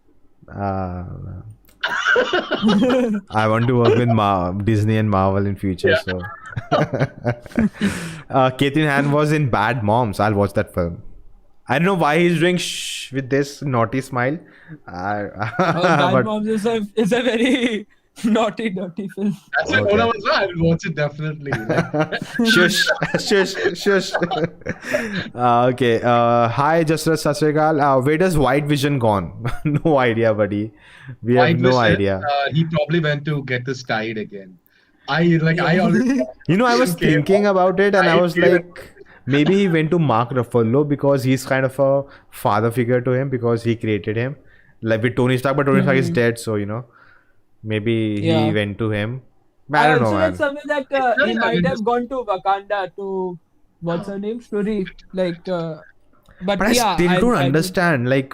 I want to work with Disney and Marvel in future. Yeah. So, Catherine Han was in Bad Moms. I'll watch that film. I don't know why he's doing shh with this naughty smile. Bad But Moms is a very naughty, dirty film. That's it. Okay. When I was there, I will watch it definitely. Like, shush, shush, shush. Okay. Hi, Jasra Sasrikal. Where does White Vision gone? No idea, buddy. We have White no Vision, idea. He probably went to get this tied again. I already. You know, I was came thinking out. about it, and I was I feel like, maybe he went to Mark Ruffalo because he's kind of a father figure to him because he created him, like with Tony Stark. But Tony Stark is dead, so maybe Yeah. he went to him. I don't know, also man. read somewhere that he might have gone to Wakanda to what's her name? Shuri. Like, but But I yeah, still don't I understand. Like,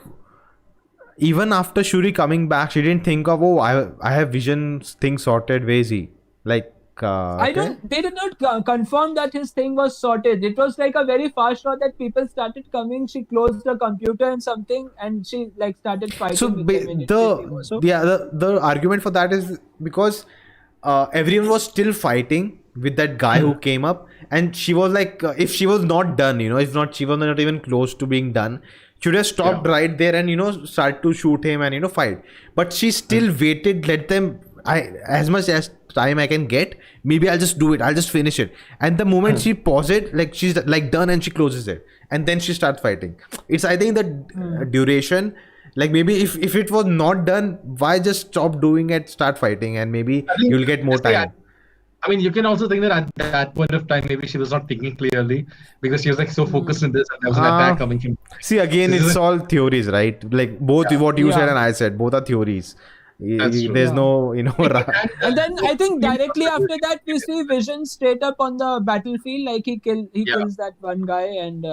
even after Shuri coming back, she didn't think of, oh, I have Vision thing sorted. Where is he? Like, I okay. don't. They did not confirm that his thing was sorted. It was like a very fast shot that people started coming. She closed the computer and something, and she like started fighting So with them immediately. So the argument for that is because everyone was still fighting with that guy who came up, and she was like, if she was not done, if not she was not even close to being done, she would have stopped right there and start to shoot him and fight. But she still waited, let them. As much as time I can get, maybe I'll just do it. I'll just finish it. And the moment she pauses it, like she's like done and she closes it, and then she starts fighting. It's I think the duration. Like maybe if it was not done, why just stop doing it, start fighting, and maybe you'll get more time. I mean, you can also think that at that point of time, maybe she was not thinking clearly because she was like so focused on this, and there was an attack coming from. See, again, it's all theories, right? Like both what you said and I said, both are theories. That's true. There's no, and then I think directly after that we see Vision straight up on the battlefield, like he kills that one guy, and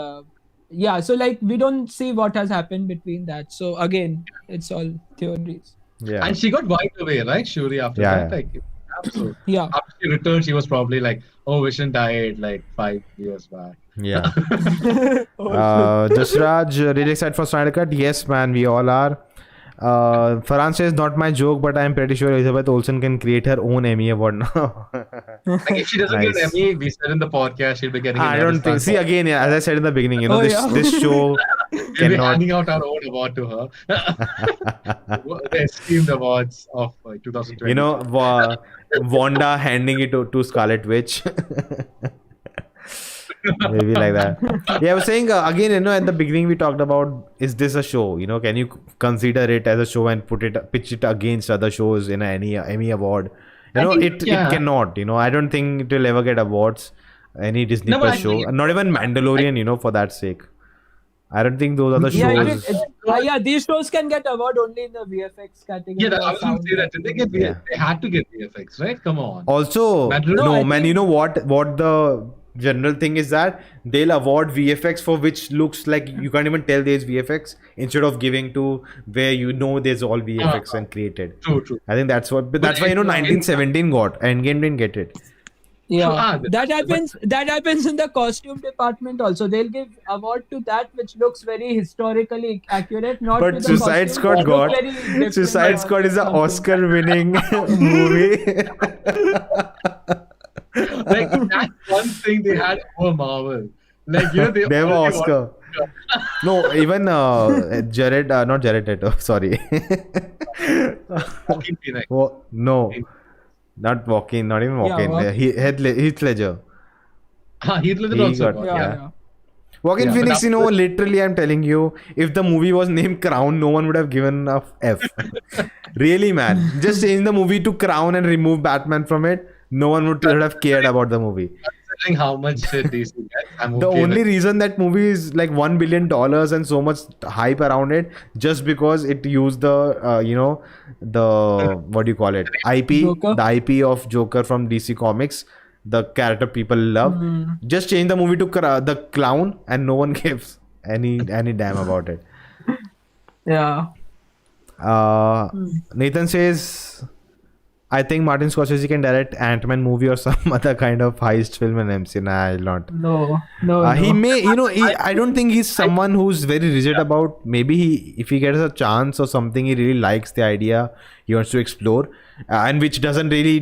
so like we don't see what has happened between that. So again, it's all theories. Yeah. And she got wiped away, right, Shuri, after that? Like, absolutely. Yeah. After she returned, she was probably like, oh, Vision died like 5 years back. Yeah. Jasraj, really excited for Snyder Cut? Yes, man, we all are. Farhan says, not my joke, but I'm pretty sure Elizabeth Olsen can create her own Emmy award now. Like, if she doesn't get an Emmy, we said in the podcast, she'll be getting an I don't think. See, again, as I said in the beginning, this show we'll be cannot. handing out our own award to her. The esteemed awards of 2020. Wanda handing it to Scarlet Witch. Maybe like that. Yeah, I was saying again, at the beginning we talked about, is this a show? Can you consider it as a show and pitch it against other shows in any Emmy award? It cannot. I don't think it will ever get awards. Any Disney Plus show, not even Mandalorian. For that sake, I don't think those are the shows. These shows can get award only in the VFX category. Yeah, I was going to say that. They had to get VFX, right? Come on. Also, man, you know what the general thing is that they'll award VFX for which looks like you can't even tell there's VFX, instead of giving to where there's all VFX and created. True. I think that's why 1917 got Endgame didn't get it. Yeah, that happens in the costume department also. They'll give award to that which looks very historically accurate. But Suicide Squad Suicide Squad is an Oscar-winning movie. Like, that's one thing they had over Marvel. Like, they have Oscar. No, even not Jared Leto. Sorry. Joaquin Phoenix. No, not Walking. Not even Walking. Heath Ledger. Heath Ledger also got. Joaquin Phoenix, literally, I'm telling you, if the movie was named Crown, no one would have given a F. Really, man. Just change the movie to Crown and remove Batman from it. No one would have cared about the movie. Considering how much shit DC gets, the only reason that movie is like $1 billion and so much hype around it, just because it used the what do you call it, IP, Joker? the IP of Joker from DC Comics, the character people love. Just change the movie to the Clown, and no one gives any damn about it. Yeah. Nathan says, I think Martin Scorsese can direct Ant-Man movie or some other kind of heist film in MCU. Nah, I'll not. No. He may, I don't think he's someone who's very rigid about. Maybe if he gets a chance or something, he really likes the idea, he wants to explore, and which doesn't really,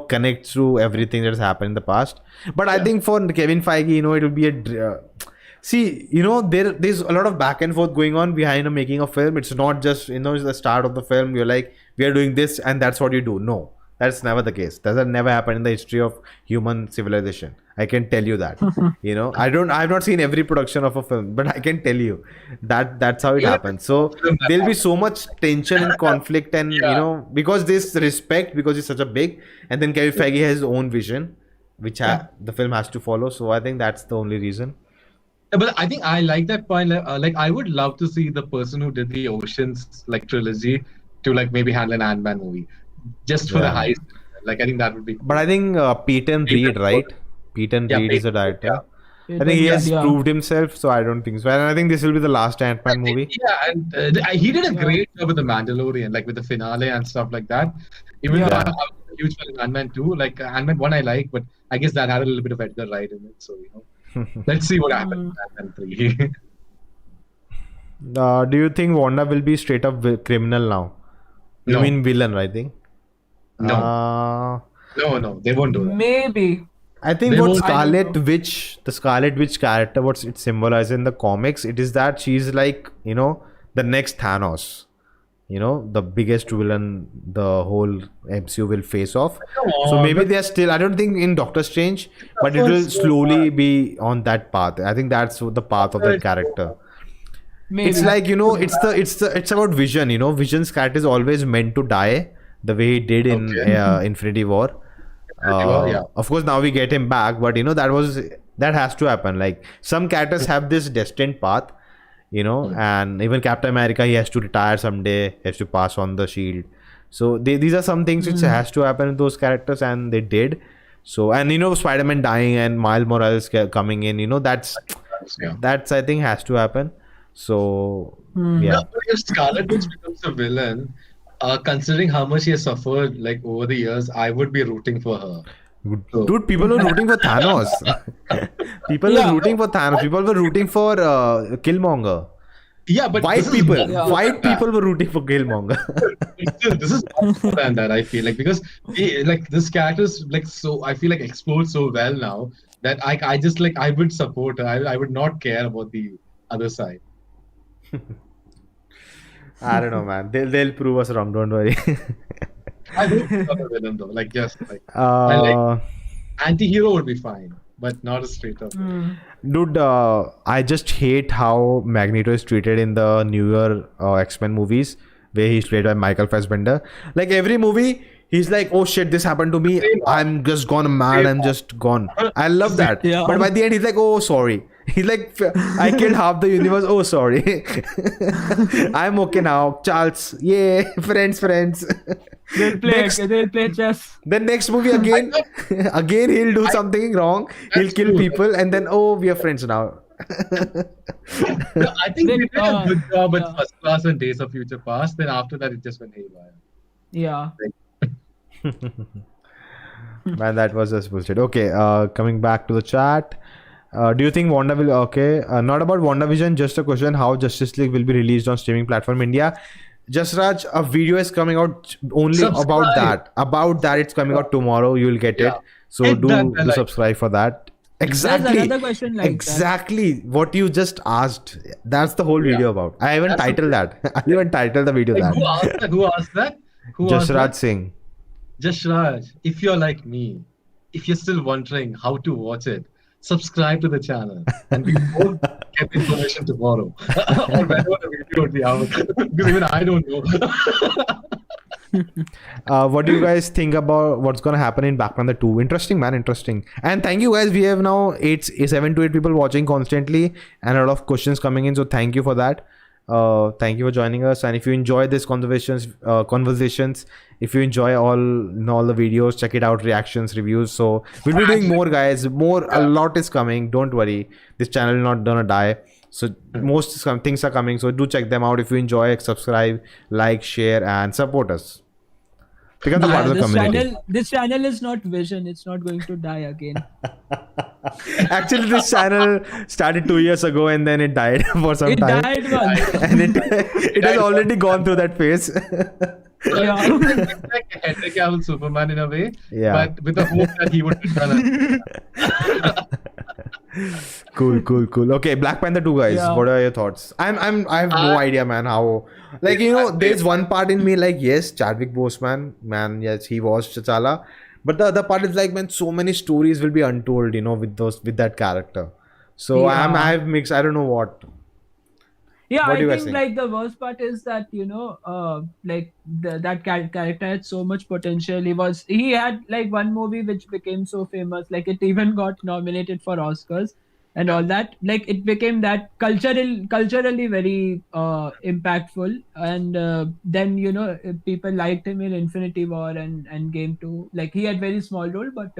connect through everything that's happened in the past. But I think for Kevin Feige, it will be a. See, there's a lot of back and forth going on behind making a film. It's not just, it's the start of the film. You're like, we are doing this and that's what you do. No, that's never the case. That has never happened in the history of human civilization. I can tell you that. I've not seen every production of a film, but I can tell you that that's how it happens. So there'll be so much tension and conflict, and because this respect, because it's such a big, and then Kevin Feige has his own vision, which the film has to follow. So I think that's the only reason. But I think I like that point. Like I would love to see the person who did the Oceans trilogy to maybe handle an Ant-Man movie, just for the heist. I think that would be. But I think Peyton Reed, right? Peyton Reed is the director. I think he has proved himself, so I don't think so. And I think this will be the last Ant-Man movie. Yeah, and he did a great job with the Mandalorian, with the finale and stuff like that. Even though I'm a huge fan of Ant-Man 2, Ant-Man 1 I like, but I guess that had a little bit of Edgar Wright in it, so let's see what happens in Ant-Man 3. Do you think Wanda will be straight up criminal now? You mean villain, I think? No, they won't do that. Maybe. I think what the Scarlet Witch character, what it symbolizes in the comics, it is that she's the next Thanos. The biggest villain the whole MCU will face off. So maybe they are still, I don't think in Doctor Strange, but it will slowly be on that path. I think that's the path of that character. Maybe. It's it's about Vision. Vision's character is always meant to die the way he did in Infinity War. Of course, now we get him back, but that has to happen. Some characters have this destined path, and even Captain America, he has to retire someday, he has to pass on the shield. So these are some things which has to happen in those characters, and they did. So, and Spider-Man dying and Miles Morales coming in, that's I think has to happen. So if Scarlet Witch becomes a villain, considering how much she has suffered over the years, I would be rooting for her. Dude, people were rooting for Thanos. People were rooting for Thanos. People were rooting for Killmonger. Yeah, but white people were rooting for Killmonger. This is more than that, I feel because this character's so, I feel explodes so well now that I just I would support her. I would not care about the other side. I don't know, man. They'll prove us wrong. Don't worry. I hope it's not a villain though. Anti-hero would be fine, but not a straight up. Dude, I just hate how Magneto is treated in the newer X-Men movies, where he's played by Michael Fassbender. Every movie, he's like, oh shit, this happened to me. I'm just gone mad. I'm just gone. I love that. Yeah. But by the end, he's like, oh, sorry. He's like, I killed half the universe. Oh, sorry. I'm okay now. Charles. Yeah. Friends. They'll play chess. Then next movie again he'll do something wrong. He'll kill people, and then we are friends now. I think they did a good job at First Class and Days of Future Past. Then after that, it just went haywire. Yeah. Man, that was just bullshit. Okay, coming back to the chat. Do you think Wanda will... Okay, not about WandaVision, just a question. How Justice League will be released on streaming platform India? Just Raj, a video is coming out only about that. About that, it's coming out tomorrow. You will get it. So do subscribe for that. Exactly. There's another question exactly what you just asked. That's the whole video about. I haven't titled that. I haven't titled the video that. Who asked that? Just Raj Singh. Just Raj, if you're like me, if you're still wondering how to watch it, subscribe to the channel and we both get information tomorrow or whenever the video will be out, because even I don't know. What do you guys think about what's going to happen in Black Panther 2? Interesting, man. Interesting. And thank you guys. We have now 7 to 8 people watching constantly and a lot of questions coming in. So thank you for that. Thank you for joining us. And if you enjoy these conversations, if you enjoy all the videos, check it out, reactions, reviews. So we'll be doing more, guys. A lot is coming. Don't worry. This channel is not gonna die. So most things are coming. So do check them out. If you enjoy, subscribe, like, share, and support us. becomes a part of the community. This channel is not Vision. It's not going to die again. Actually, this channel started 2 years ago and then it died for some It time. died once. And it has already gone through that phase. Yeah. It's like a Henry Cavill Superman in a way, Yeah. but with the hope that he would return. Cool. Okay, Black Panther 2, guys. Yeah. What are your thoughts? I have no idea, man. How, like, you know, there's one part in me like, yes, Chadwick Boseman, man, yes, he was T'Challa, but the other part is like, man, so many stories will be untold, you know, with that character. So Yeah. I have mixed. I don't know what. Yeah, What do you I guys think think? like the worst part is that like that character had so much potential. He had like one movie which became so famous, like it even got nominated for Oscars and all that. Like it became that culturally very impactful, and then people liked him in Infinity War and Endgame too. Like he had very small role, but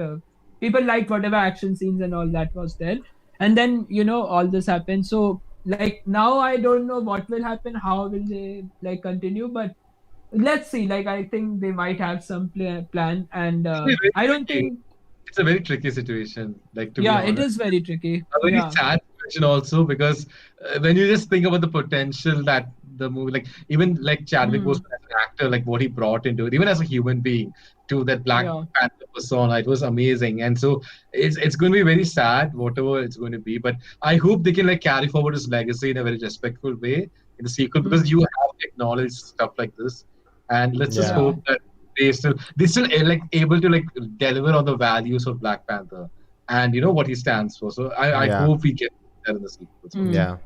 people liked whatever action scenes and all that was there. And then all this happened. So like now I don't know what will happen, how will they like continue, but let's see. Like I think they might have some plan, and Very I don't tricky. think It's a very tricky situation, like, to be yeah, it honest. is very tricky. A very Yeah. sad situation also, because when you just think about the potential that the movie, like even like Chadwick Hmm. Boseman as an actor, like what he brought into it, even as a human being, to that Black Yeah. Panther persona, it was amazing. And so it's going to be very sad, whatever it's going to be. But I hope they can like carry forward his legacy in a very respectful way in the sequel, because Hmm. you have acknowledged stuff like this, and let's just Yeah. hope that they still like able to like deliver on the values of Black Panther and what he stands for. So I Yeah. hope we get that in the sequel. Hmm. Yeah.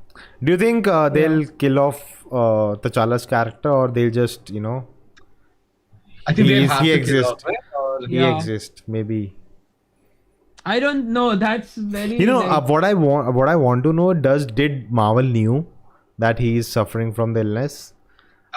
Do you think they'll kill off T'Challa's character, or they'll just, I think they'll have he to kill exists. off, right? Or, He Yeah. exists, maybe. I don't know. That's very like, What I want to know, did Marvel knew that he is suffering from the illness,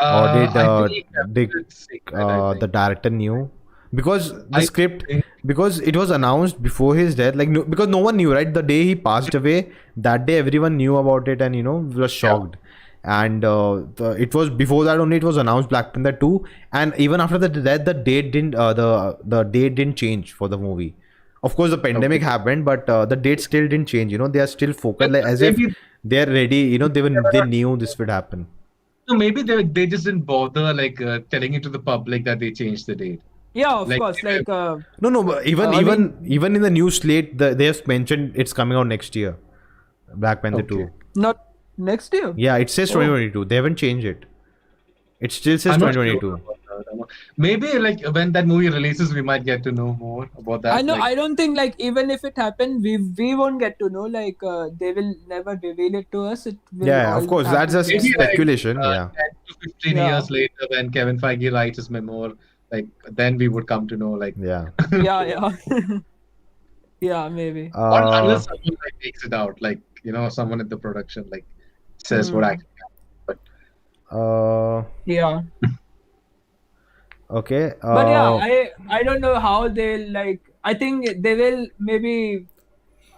or did I think did it's secret, I the think. director knew? Because the I script, think- because it was announced before his death, like because no one knew, right? The day he passed away, that day everyone knew about it and was shocked. And it was before that only it was announced, Black Panther 2, and even after the death, the date didn't the date didn't change for the movie. Of course, the pandemic happened, but the date still didn't change. They are still focused, like as if Maybe- they're ready. They knew this would happen. So maybe they just didn't bother like telling it to the public that they changed the date. yeah, of Like, course. Like No, but even I even in the new slate, they have mentioned it's coming out next year, Black Panther 2. not next year. Yeah, it says 2022. They haven't changed it. It still says I'm not sure 2022. about that. Maybe like when that movie releases, we might get to know more about that. I know. Like, I don't think like even if it happened, we won't get to know. Like they will never reveal it to us. It will Yeah, all of course, that's happen just maybe, like, speculation. Yeah. 10 to 15 Yeah. years later, when Kevin Feige writes his memoir, like then we would come to know, like, Yeah. yeah. Yeah, maybe. or unless someone like takes it out, like someone at the production like says what actually happened. But Yeah. Okay. But yeah, I don't know how they'll like. I think they will maybe.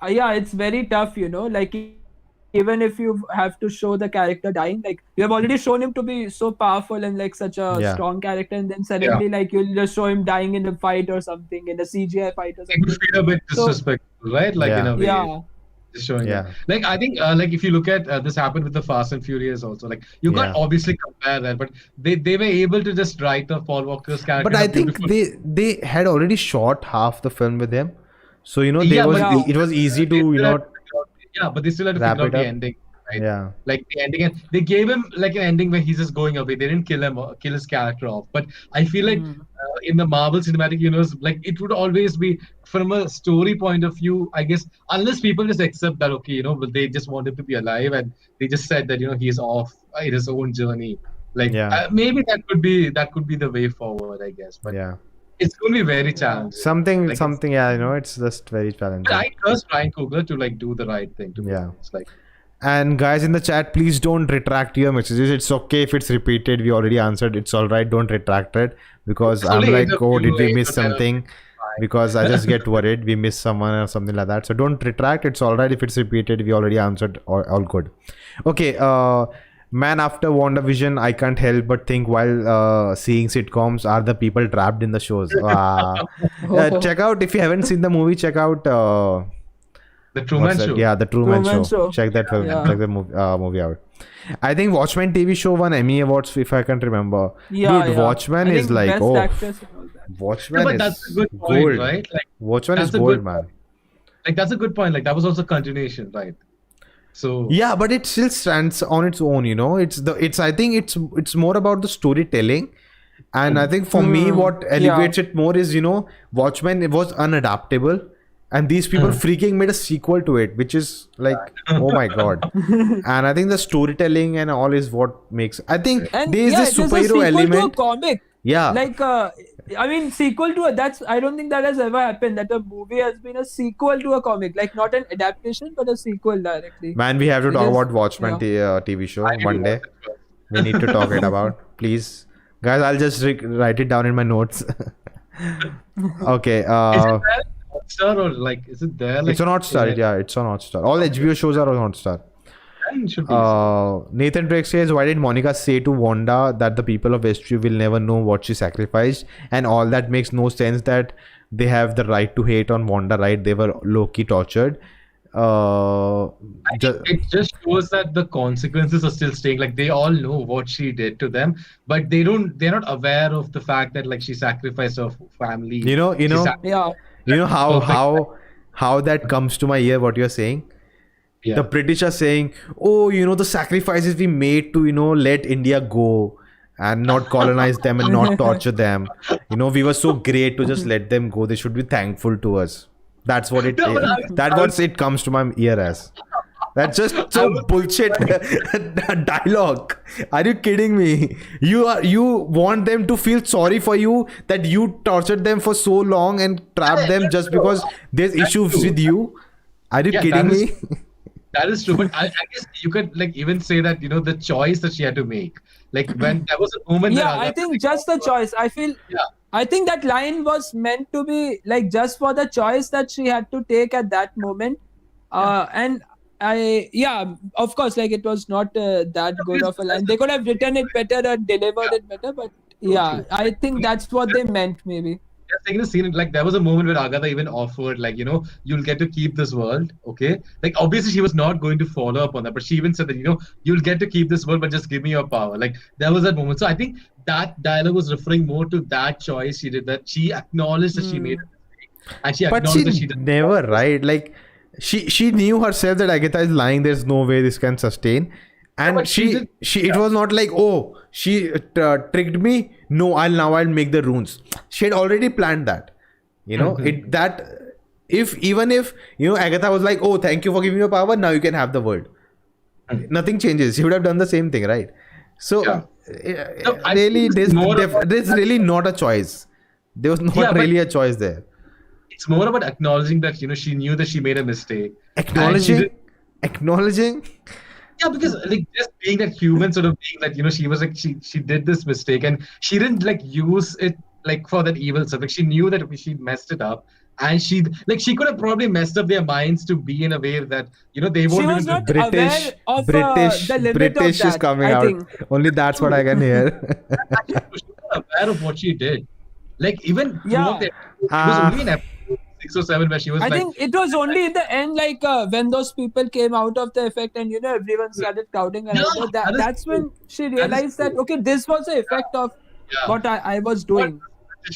Yeah, it's very tough, Like even if you have to show the character dying, like you have already shown him to be so powerful and like such a Yeah. strong character, and then suddenly like you'll just show him dying in a fight or something, in a CGI fight or it something. would feel a bit So- disrespectful, right? Like in Yeah. a way, Yeah. just showing Yeah. it. Like I think, like if you look at this happened with the Fast and Furious also. Like you can't Yeah. obviously compare that, but they were able to just write the Paul Walker's character. But in a I think beautiful- they had already shot half the film with him, so Yeah, but it was easy they to still had to figure out- yeah, but they still had to wrap figure out it the up. ending, right? Yeah. Like the ending, and they gave him like an ending where he's just going away. They didn't kill him or kill his character off. But I feel like in the Marvel Cinematic Universe, like it would always be from a story point of view. I guess unless people just accept that, okay, but they just want him to be alive, and they just said that he's off in his own journey. Like Yeah. maybe that could be the way forward, I guess. But Yeah. it's going to be very challenging. Something. Like, Yeah. It's just very challenging. But I trust Ryan Coogler to like do the right thing. To be Yeah. honest. Like. And guys in the chat, please don't retract your messages. It's okay if it's repeated. We already answered. It's all right. Don't retract it, because It's I'm only like, eight of oh, you, did we eight miss to 10 of something? Because I just get worried we miss someone or something like that. So don't retract. It's all right if it's repeated. We already answered. All good. Okay. Man, after WandaVision, I can't help but think while seeing sitcoms, are the people trapped in the shows? Check out, if you haven't seen the movie, check out The what's Truman that? Show. Yeah, the Truman Truman Show. Show. Check that film. Yeah. Check the movie out. I think Watchmen TV show won Emmy awards, if I can remember. Yeah, Dude, yeah. Watchmen I is think like, best oh, actress and all that. Watchmen but is that's a good point, gold. right? Like Watchmen is that's a gold, good man. like that's a good point. Like that was also continuation, right? So Yeah, but it still stands on its own, you know. I think it's more about the storytelling. And I think for me, what elevates it more is, you know, Watchmen, it was unadaptable. And these people freaking made a sequel to it, which is like, oh my god. And I think the storytelling and all is what makes. I think And there is yeah, this it is a superhero sequel to a element. comic. Yeah. Like, I mean, sequel to a, that's, I don't think that has ever happened, that a movie has been a sequel to a comic. Like, not an adaptation, but a sequel directly. Man, we have to talk Because- about Watchmen TV show I one do day. want it first. We need to talk it about. Please. Guys, I'll just write it down in my notes. Okay. Is it there on Hotstar or like is it there? Like It's on Hotstar. Yeah, it's on Hotstar. All HBO shows are on Hotstar. It should be. Nathan Drake says, why did Monica say to Wanda that the people of Westview will never know what she sacrificed? And all that makes no sense, that they have the right to hate on Wanda, right? They were low-key tortured. It just shows that the consequences are still staying. Like they all know what she did to them, but they're not aware of the fact that like she sacrificed her family. You know, Yeah. how that comes to my ear, what you're saying? Yeah. The British are saying, oh, you know, the sacrifices we made to, you know, let India go and not colonize them and not torture them. You know, we were so great to just let them go. They should be thankful to us. That's what it it comes to my ear as. That's just so bullshit dialogue. Are you kidding me? You want them to feel sorry for you that you tortured them for so long and trapped them just because there's issues with you? Are you kidding me? That is true, but I guess you could like even say that, you know, the choice that she had to make. Like when there was a moment. Yeah, I think just the choice. I feel. Yeah. I think that line was meant to be like just for the choice that she had to take at that moment. And of course, like it was not that good of a line. They could have written it better and delivered it better, but yeah, I think that's what they meant maybe. Yeah, taking the scene, like there was a moment where Agatha even offered, like, you know, you'll get to keep this world, okay? Like obviously she was not going to follow up on that, but she even said that, you know, you'll get to keep this world, but just give me your power. Like there was that moment. So I think that dialogue was referring more to that choice she did, that she acknowledged that she made a mistake, and she acknowledged that she did. Never, right? Like she knew herself that Agatha is lying. There's no way this can sustain. And it was not like, oh, she tricked me. No, I'll make the runes. She had already planned that. You know, even if you know, Agatha was like, oh, thank you for giving me your power. Now you can have the world. Nothing changes. She would have done the same thing, right? So really, there's really not a choice. There was not really a choice there. It's more about acknowledging that, you know, she knew that she made a mistake. Acknowledging. Yeah, because like just being that human, sort of being that, you know, she was like she did this mistake and she didn't like use it like for that evil stuff. Like she knew that she messed it up, and she could have probably messed up their minds to be in a way that, you know, they won't. She was not aware of the limit British of that, is coming I out. think. Only that's what I can hear. She was not aware of what she did. Like even Yeah. it was only in episode 6 or 7 where she was I like, think it was only in the end, like when those people came out of the effect and, you know, everyone started crowding around her. That's when she realized that, okay, this was the effect of what I was doing.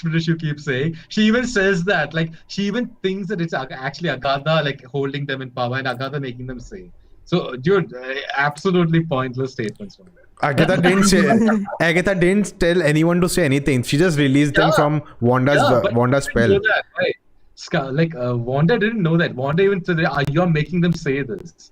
British you keep saying. She even says that, like she even thinks that it's actually Agatha like holding them in power and Agatha making them say. So, dude, absolutely pointless statements from there. Agatha didn't tell anyone to say anything. She just released them from Wanda's spell. Know that, right? Wanda didn't know that. Wanda even said, "You're making them say this."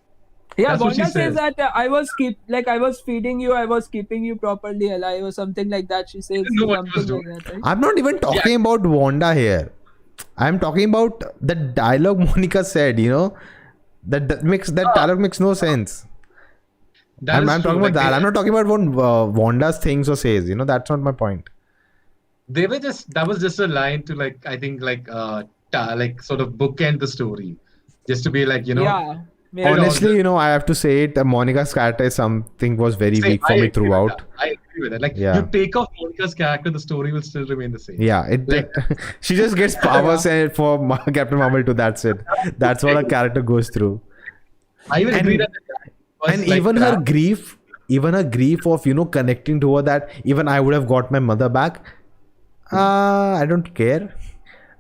Yeah, That's what she Wanda says says. that I was feeding you, I was keeping you properly alive, or something like that. She says didn't know what she was something doing. like that, right? I'm not even talking about Wanda here. I'm talking about the dialogue Monica said, you know. That dialogue makes no sense. I'm talking about that. I'm not talking about what Wanda's things or says. You know, that's not my point. They were that was just a line to like, I think like sort of bookend the story, just to be like, you know. Yeah. Maybe. Honestly, you know, I have to say it. Monica's character is something was very Same, weak for I me agree with throughout. that. I agree with that. Like Yeah. you take off Monica's character, the story will still remain the same. Yeah, Like she just gets powers and for Captain Marvel too. That's it. That's what a character goes through. I even And- agree that the character was And like even her crap. grief, of connecting to her, that even I would have got my mother back. I don't care.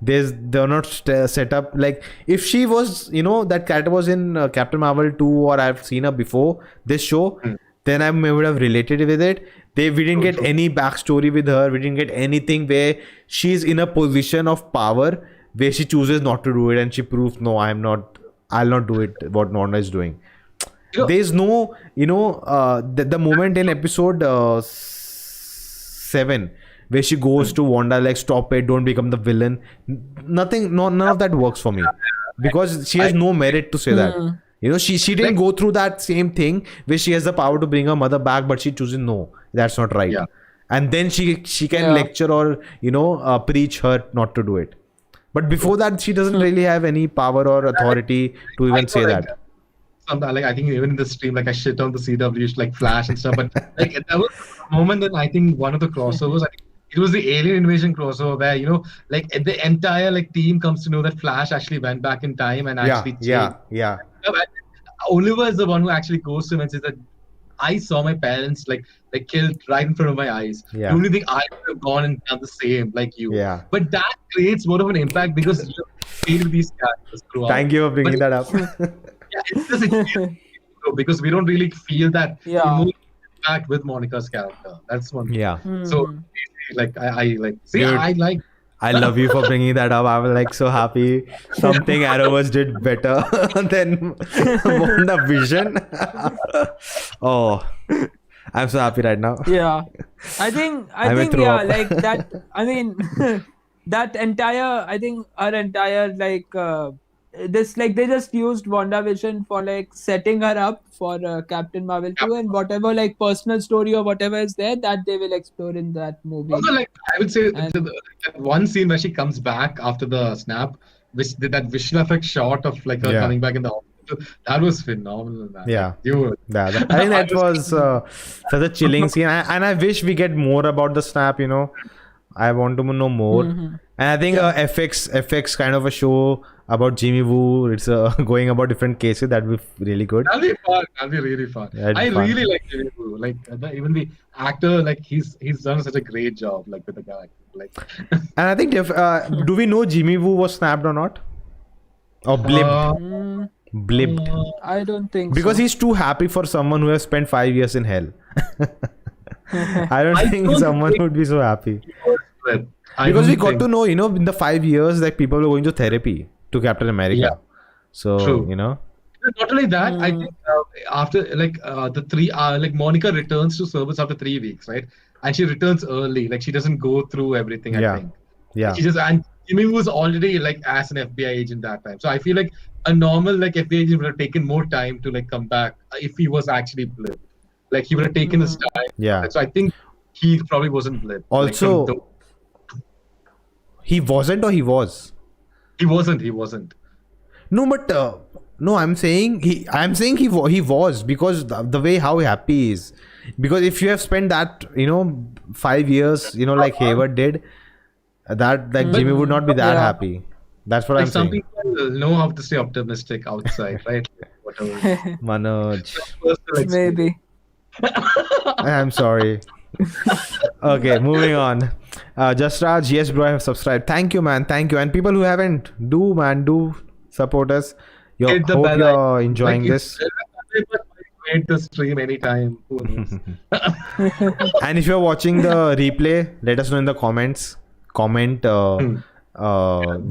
They're not set up like if she was, that character was in Captain Marvel 2 or I've seen her before this show, then I would have related with it. We didn't get any backstory with her. We didn't get anything where she's in a position of power where she chooses not to do it and she proves no, I'll not do it what Wanda is doing. You know- There's no, the moment in episode 7 where she goes to Wanda like, stop it, don't become the villain. None of that works for me because she has no merit to say that. She didn't go through that same thing where she has the power to bring her mother back, but she chooses no, that's not right. Yeah. And then she can lecture or preach her not to do it. But before that, she doesn't really have any power or authority to even say that. Like I think even in the stream, like I shit on the CW, like Flash and stuff. But like there was a moment that I think one of the crossovers, I think it was the Alien Invasion crossover where like the entire like team comes to know that Flash actually went back in time and actually changed. Yeah. Oliver is the one who actually goes to him and says that I saw my parents like killed right in front of my eyes. Yeah. The only thing I would have gone and done the same like you. Yeah. But that creates more of an impact because you stayed with these characters throughout. Thank you for bringing that up. Yeah, it's just because we don't really feel that emotional impact with Monica's character. That's one. Yeah. So like I like see Dude. I like I love you for bringing that up. I was like so happy. Something Arrowverse did better than WandaVision. Oh, I'm so happy right now. Yeah, I think throw up. like that. I mean, that entire. I think our entire like this like they just used WandaVision for like setting her up for Captain Marvel 2 and whatever like personal story or whatever is there that they will explore in that movie. also like I would say And- that one scene where she comes back after the snap, which did that visual effect shot of like her Yeah. coming back in the hospital. That was phenomenal, man. Yeah. Dude. I think that was such a chilling scene. And I wish we get more about the snap, I want to know more. And I think FX kind of a show about Jimmy Woo. It's going about different cases. That would be really good. That'll be fun. That'll be really fun. Yeah, it'd be I fun. really like Jimmy Woo. Like even the actor, like he's done such a great job, like with the character. Like And I think do we know Jimmy Woo was snapped or not? Or blipped? Blipped. I don't think Because so. he's too happy for someone who has spent 5 years in hell. I don't think don't someone think- would be so happy. I Because we don't got think- to know, in the 5 years that people were going to therapy to Captain America. Yeah. So, True. Not only that, I think after the three, like Monica returns to service after 3 weeks, right? And she returns early, like she doesn't go through everything. Yeah. I think. Yeah. She just and Jimmy was already like as an FBI agent that time, so I feel like a normal like FBI agent would have taken more time to like come back if he was actually blipped. Like he would have taken his time. Yeah. So I think he probably wasn't blipped. Also- like, He wasn't or he was? he wasn't. No, but no, I'm saying he was because the way how happy he is. Because if you have spent that 5 years like Hayward did, that like Jimmy would not be that Yeah. happy. That's what Like I'm some saying. people know how to stay optimistic outside, right? Whatever. Manoj, Personal experience. Maybe. I'm sorry. Okay, moving on. Just Raj, yes bro, I have subscribed. Thank you, man. Thank you. And people who haven't, do support us. Hit the Hope bell you're icon. enjoying Like, this. Made the stream anytime. Who knows? And if you're watching the replay, let us know in the comments. Comment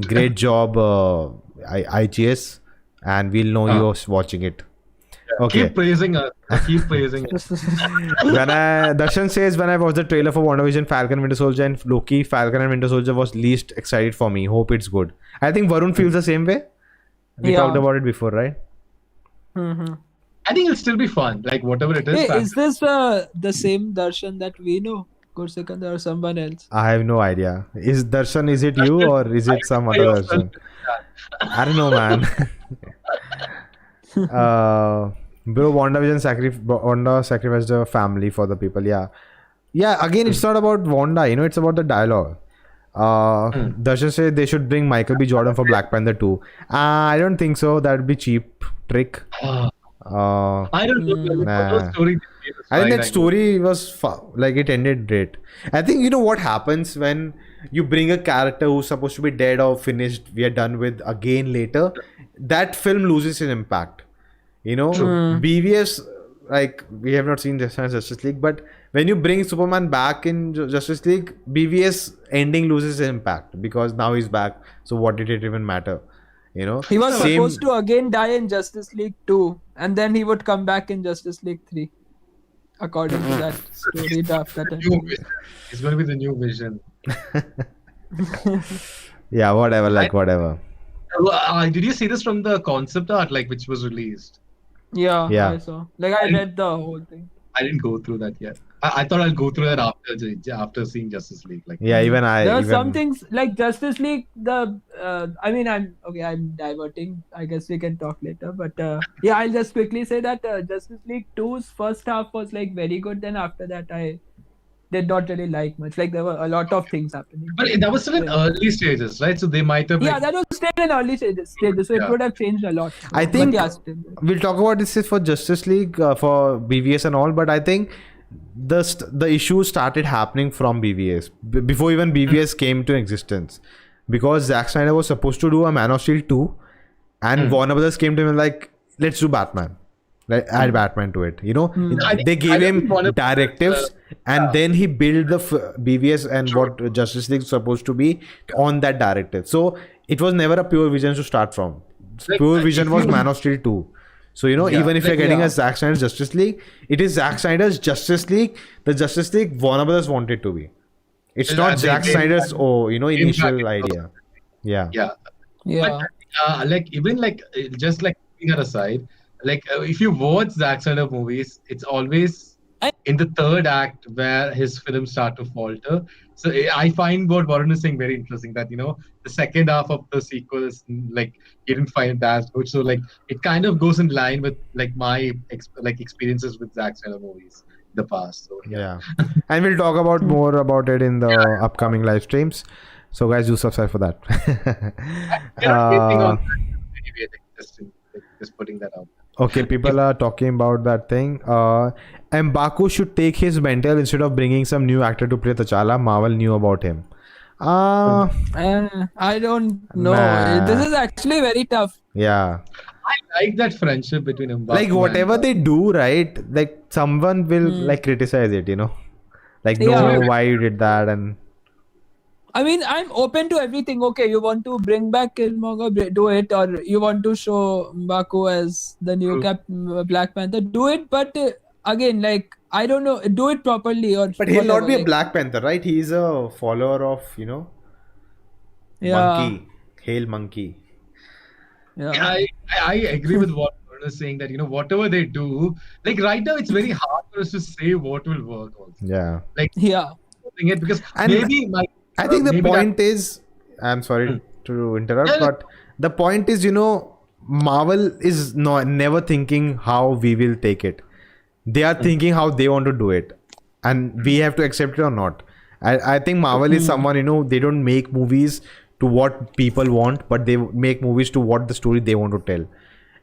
great job IGS, and we'll know you're watching it. Okay. Keep praising us. Keep praising us. Darshan says, when I watched the trailer for WandaVision, Falcon, Winter Soldier, and Loki, Falcon and Winter Soldier was least excited for me. Hope it's good. I think Varun feels the same way. We Yeah. talked about it before, right? I think it'll still be fun. Like whatever it is. Hey, fun. is this the same Darshan that we know? Gursikandar or someone else? I have no idea. Is Darshan, is it you or is it some other Darshan? I don't know, man. Bro, Wanda sacrificed her family for the people. Yeah. Yeah, again, it's not about Wanda, it's about the dialogue. Dasha said they should bring Michael B. Jordan for Black Panther 2. I don't think so. That would be cheap trick. I don't know. Nah. Those stories I think that story was like it ended great. I think you know what happens when you bring a character who's supposed to be dead or finished, we are done with again later. That film loses its impact. BVS, like we have not seen Justice League, but when you bring Superman back in Justice League, BVS ending loses its impact because now he's back. So what did it even matter? He was supposed to again die in Justice League 2, and then he would come back in Justice League 3. According to that story draft. It's going to be the new Vision. Yeah, whatever. Did you see this from the concept art, which was released? Yeah. I saw. I read the whole thing. I didn't go through that yet. I thought I'll go through that after seeing Justice League. Even I. There are some things like Justice League. I'm diverting. I guess we can talk later. But I'll just quickly say that Justice League 2's first half was very good. Then after that, I did not really like much. There were a lot of things happening. But that was still in early stages, right? So they might have. That was still in early stages. So it would have changed a lot. I think we'll talk about this for Justice League for BVS and all. But I think the issue started happening from BVS before even BVS came to existence, because Zack Snyder was supposed to do a Man of Steel 2, and Warner Brothers came to him like, let's do Batman. Add Batman to it. They gave him directives, and then he built the BVS and what Justice League is supposed to be on that directive. So it was never a pure vision to start from. Pure vision was Man of Steel 2. So even if you're getting a Zack Snyder's Justice League, it is Zack Snyder's Justice League, the Justice League Warner Brothers wanted to be. It's not Zack Snyder's initial idea. Yeah. But, just putting that aside, if you watch Zack Snyder movies, it's always in the third act where his films start to falter. So I find what Varun is saying very interesting, that the second half of the sequel is he didn't find it as good. So it kind of goes in line with my experiences with Zack Snyder movies in the past. So yeah. And we'll talk about more about it in the upcoming live streams. So guys, do subscribe for that. Just putting that out. Okay, people are talking about that thing. M'Baku should take his mental instead of bringing some new actor to play T'Challa. Marvel knew about him. I don't know. Nah. This is actually very tough. Yeah. I like that friendship between M'Baku. Whatever they do, right? Someone will criticize it, no, why you did that, and. I mean, I'm open to everything. Okay, you want to bring back Killmonger, do it. Or you want to show M'Baku as the new Black Panther, do it. But again, I don't know, do it properly. But he'll not be a Black Panther, right? He's a follower of, Monkey. Hail Monkey. Yeah. I agree with what Varun is saying, that, whatever they do, right now it's very hard for us to say what will work also. Yeah. Because maybe I think the point is, I'm sorry to interrupt, but the point is, Marvel is never thinking how we will take it. They are thinking how they want to do it, and we have to accept it or not. I think Marvel is someone, they don't make movies to what people want, but they make movies to what the story they want to tell.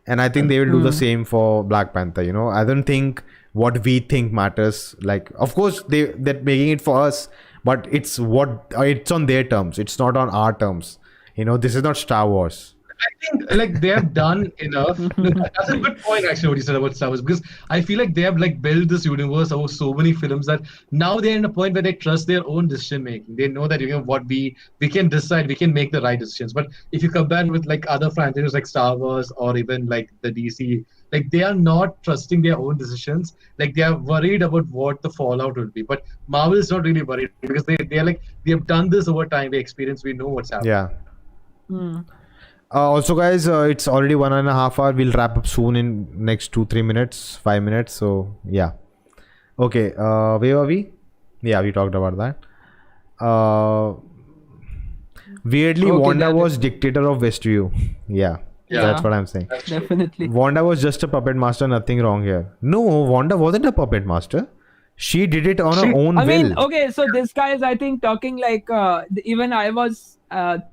And I think they will do the same for Black Panther. I don't think what we think matters. Of course, they're making it for us. But it's on their terms. It's not on our terms. This is not Star Wars. I think they have done enough. That's a good point, actually, what you said about Star Wars, because I feel like they have built this universe over so many films that now they're in a point where they trust their own decision making. They know that what we can decide, we can make the right decisions. But if you compare with other franchises like Star Wars or even the DC, they are not trusting their own decisions. They are worried about what the fallout will be. But Marvel is not really worried, because they have done this over time. We know what's happening. Yeah. Also, guys, it's already 1.5 hours. We'll wrap up soon in next 2-3 minutes, 5 minutes. So yeah. Okay. Where were we? Yeah, we talked about that. Weirdly, Wanda was dictator of Westview. Yeah. That's what I'm saying. Definitely. Wanda was just a puppet master, nothing wrong here. No, Wanda wasn't a puppet master. She did it on her own I mean, will. okay, so this guy is, I think, talking like even I was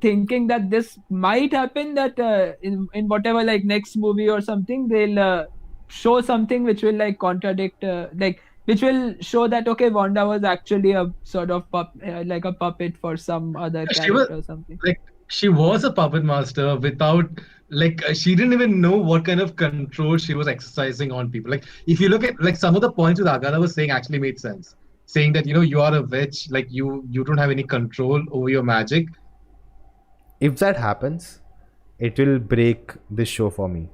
thinking that this might happen, that in whatever like next movie or something, they'll show something which will like contradict, like which will show that okay, Wanda was actually a sort of like a puppet for some other She was character or something. like she was a puppet master without she didn't even know what kind of control she was exercising on people. Like if you look at like some of the points that Agatha was saying actually made sense. Saying that you are a witch, like you don't have any control over your magic. If that happens, it will break this show for me.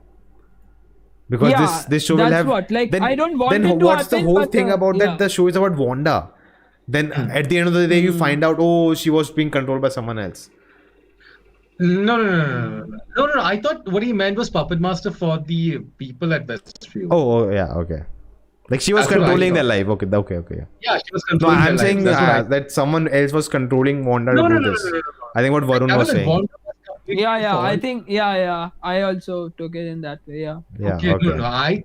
Because this show will that's have. what, like, then, I don't want then it to what's happen, the whole but, thing about yeah. that? The show is about Wanda. Then at the end of the day, you find out, oh, she was being controlled by someone else. No. I thought what he meant was puppet master for the people at Westview. Oh, yeah, okay. Like she was That's what I controlling their thought. life. Okay. Yeah. Yeah, she was No, controlling I'm their saying lives. That's what I that someone else was controlling Wanda to do this. I think what Varun was saying. Wanda was completely Yeah, I false. think, yeah, I also took it in that way, yeah. Yeah, Okay, okay. no. I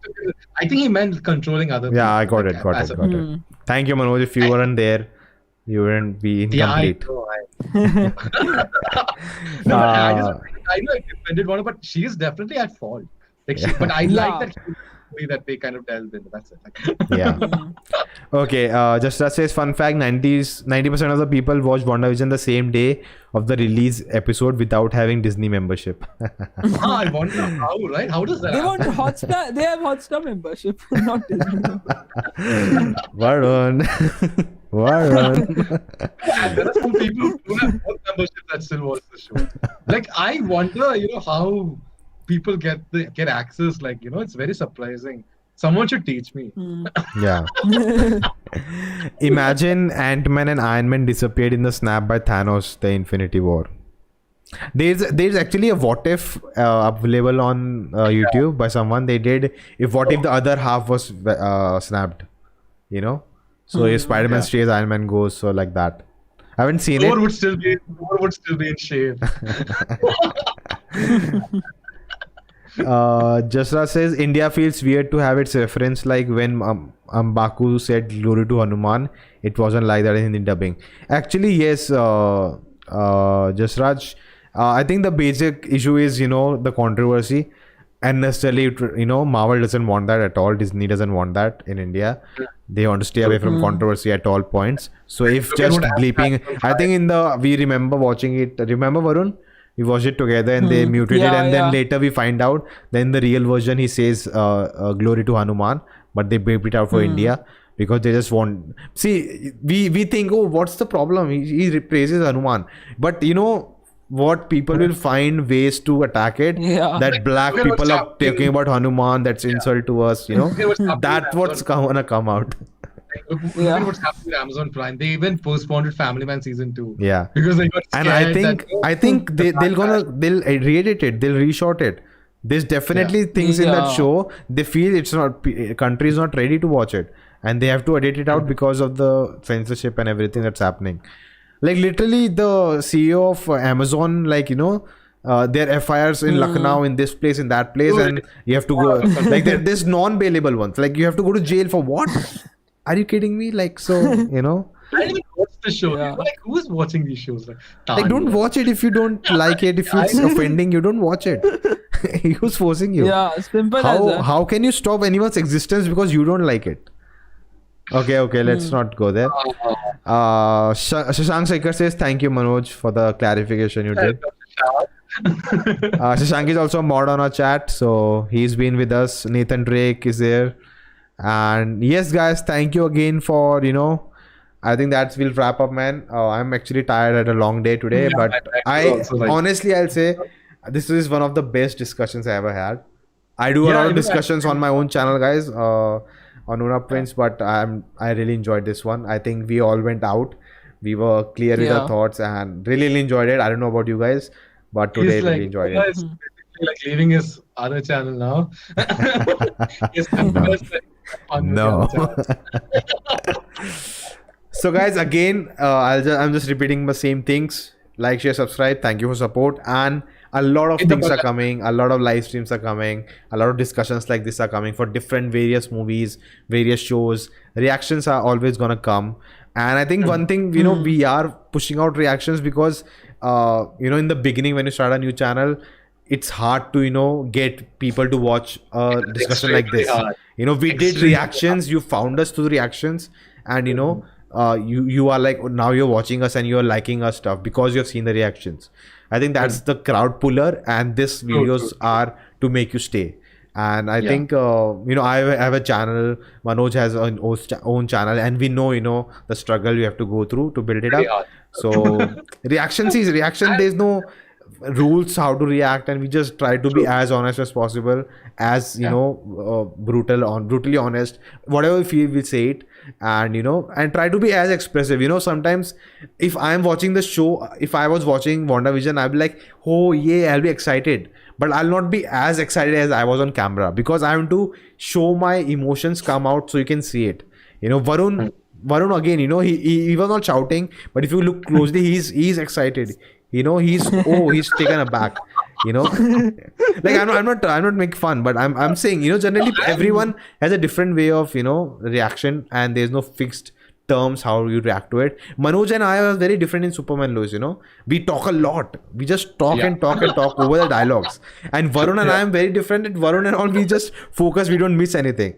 think he meant controlling other people. Yeah, I got it. as a- Thank you, Manoj. If you weren't there, you wouldn't be Yeah, I incomplete. know. No, I know I defended Wanda, but she is definitely at fault. Like but I like that they kind of delved into. That's it. Like, Yeah. Okay. Just as says fun fact: 90% of the people watch WandaVision the same day of the release episode without having Disney membership. I wonder how, right? How does that They happen? want Hotstar. They have Hotstar membership, not Disney. Varun. And there are some people who don't have both memberships that still watch the show. Like I wonder, how people get access. Like it's very surprising. Someone should teach me. Yeah. Imagine Ant-Man and Iron Man disappeared in the snap by Thanos, the Infinity War. There's actually a what if available on YouTube by someone. They did what if the other half was snapped, So if Spider-Man stays, Iron Man goes, so like that. I haven't seen Thor it. would still be in shape. Jasra says India feels weird to have its reference like when Baku said glory to Hanuman. It wasn't like that in the dubbing. Actually, yes, Jasraj. I think the basic issue is the controversy, and necessarily Marvel doesn't want that at all. Disney doesn't want that in India. They want to stay away from controversy at all points. So if just bleeping, I think we remember watching it. Remember Varun? We watched it together and they muted it, and then later we find out then the real version he says glory to Hanuman, but they beep it out for India because they just want. See, we think, oh, what's the problem? He praises Hanuman, but what people will find ways to attack it. Yeah. That black people are talking about Hanuman. That's insult to us. That's what's gonna come out. Look at what's happening with Amazon Prime. They even postponed Family Man season 2. Yeah. Because they got scared. And I think they'll re-edit it. They'll reshort it. There's definitely things in that show. They feel country is not ready to watch it, and they have to edit it out because of the censorship and everything that's happening. Like literally, the CEO of Amazon, their FIRs in Lucknow, in this place, in that place, and you have to go. Like there's non-bailable ones. Like you have to go to jail for what? Are you kidding me? Like, so, I didn't even watch the show. Yeah. Like, who's watching these shows? Like, don't watch it if you don't like it. If it's offending you, don't watch it. Who's forcing you? Yeah, simple as that. How can you stop anyone's existence because you don't like it? Okay, let's not go there. Shashank Sekhar says, thank you, Manoj, for the clarification you did. Shashank is also a mod on our chat, so he's been with us. Nathan Drake is there. And yes, guys, thank you again for, I think we'll wrap up, man. I'm actually tired. I had a long day today, but honestly, I'll say this is one of the best discussions I ever had. I do a lot of discussions on my own channel, guys, on Una Prince, but I really enjoyed this one. I think we all went out. We were clear with our thoughts and really enjoyed it. I don't know about you guys, but today really enjoyed it. He's like leaving his other channel now. No. So guys, again, I'm just repeating the same things. Like, share, subscribe. Thank you for support. And a lot of In the things are budget. coming, a lot of live streams are coming, a lot of discussions like this are coming for different various movies, various shows. Reactions are always gonna come. And I think one thing, we are pushing out reactions because, in the beginning when you start a new channel, it's hard to, get people to watch a discussion like Extremely this. hard. We did Extremely reactions, you found us through reactions, and you are like, now you're watching us and you're liking our stuff because you've seen the reactions. I think that's the crowd puller, and this videos are to make you stay. And I think I have a channel, Manoj has an own channel, and we know the struggle you have to go through to build it Very up. hard. So reaction is reaction. There's no rules how to react, and we just try to be as honest as possible, as brutally honest. Whatever we feel, we say it, and and try to be as expressive. Sometimes if I'm watching the show, if I was watching WandaVision, I'll be like, oh yeah, I'll be excited, but I'll not be as excited as I was on camera, because I want to show my emotions come out so you can see it. Varun again, he was not shouting, but if you look closely, he's excited. He's taken aback. Like I'm not making fun, but I'm saying, generally everyone has a different way of reaction, and there's no fixed terms how you react to it. Manoj and I are very different in Superman Lois. We talk a lot. We just talk and talk and talk over the dialogues. And Varun and I am very different. And Varun and all, we just focus. We don't miss anything.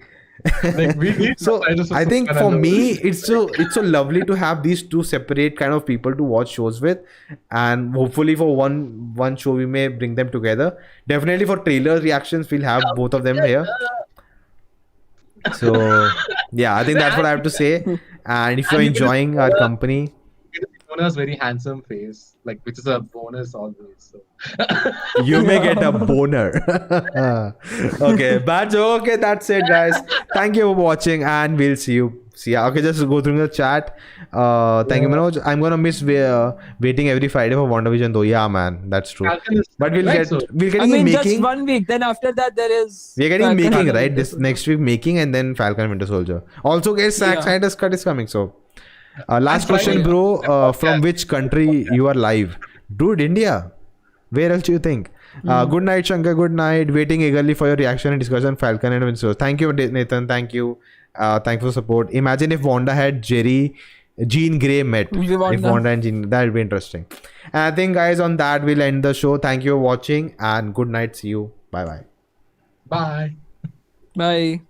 So I think for me, it's so lovely to have these two separate kind of people to watch shows with, and hopefully for one show we may bring them together. Definitely for trailer reactions, we'll have both of them here. So yeah, I think that's what I have to say. And if you're enjoying our company, Jonas' very handsome face, like, which is a bonus always. So. you may get a boner. Okay, bad joke. Okay, that's it, guys. Thank you for watching, and we'll see you. Okay, just go through the chat. Thank you, Manoj. I'm gonna miss waiting every Friday for WandaVision though. Yeah, man, that's true. But we're getting making. Just 1 week. Then after that, there is. We're getting making, right? This next week making, and then Falcon and Winter Soldier. Also, guys, Zack Snyder's cut is coming. So, last question, bro. From which country you are live? Dude, India. Where else do you think? Good night, Shankar. Good night. Waiting eagerly for your reaction and discussion, Falcon and Winter Soldier. Thank you, Nathan. Thank you. Thanks for support. Imagine if Wanda had Jean Grey met. If Wanda and Jean, that would be interesting. And I think, guys, on that we'll end the show. Thank you for watching, and good night. See you. Bye. Bye. Bye.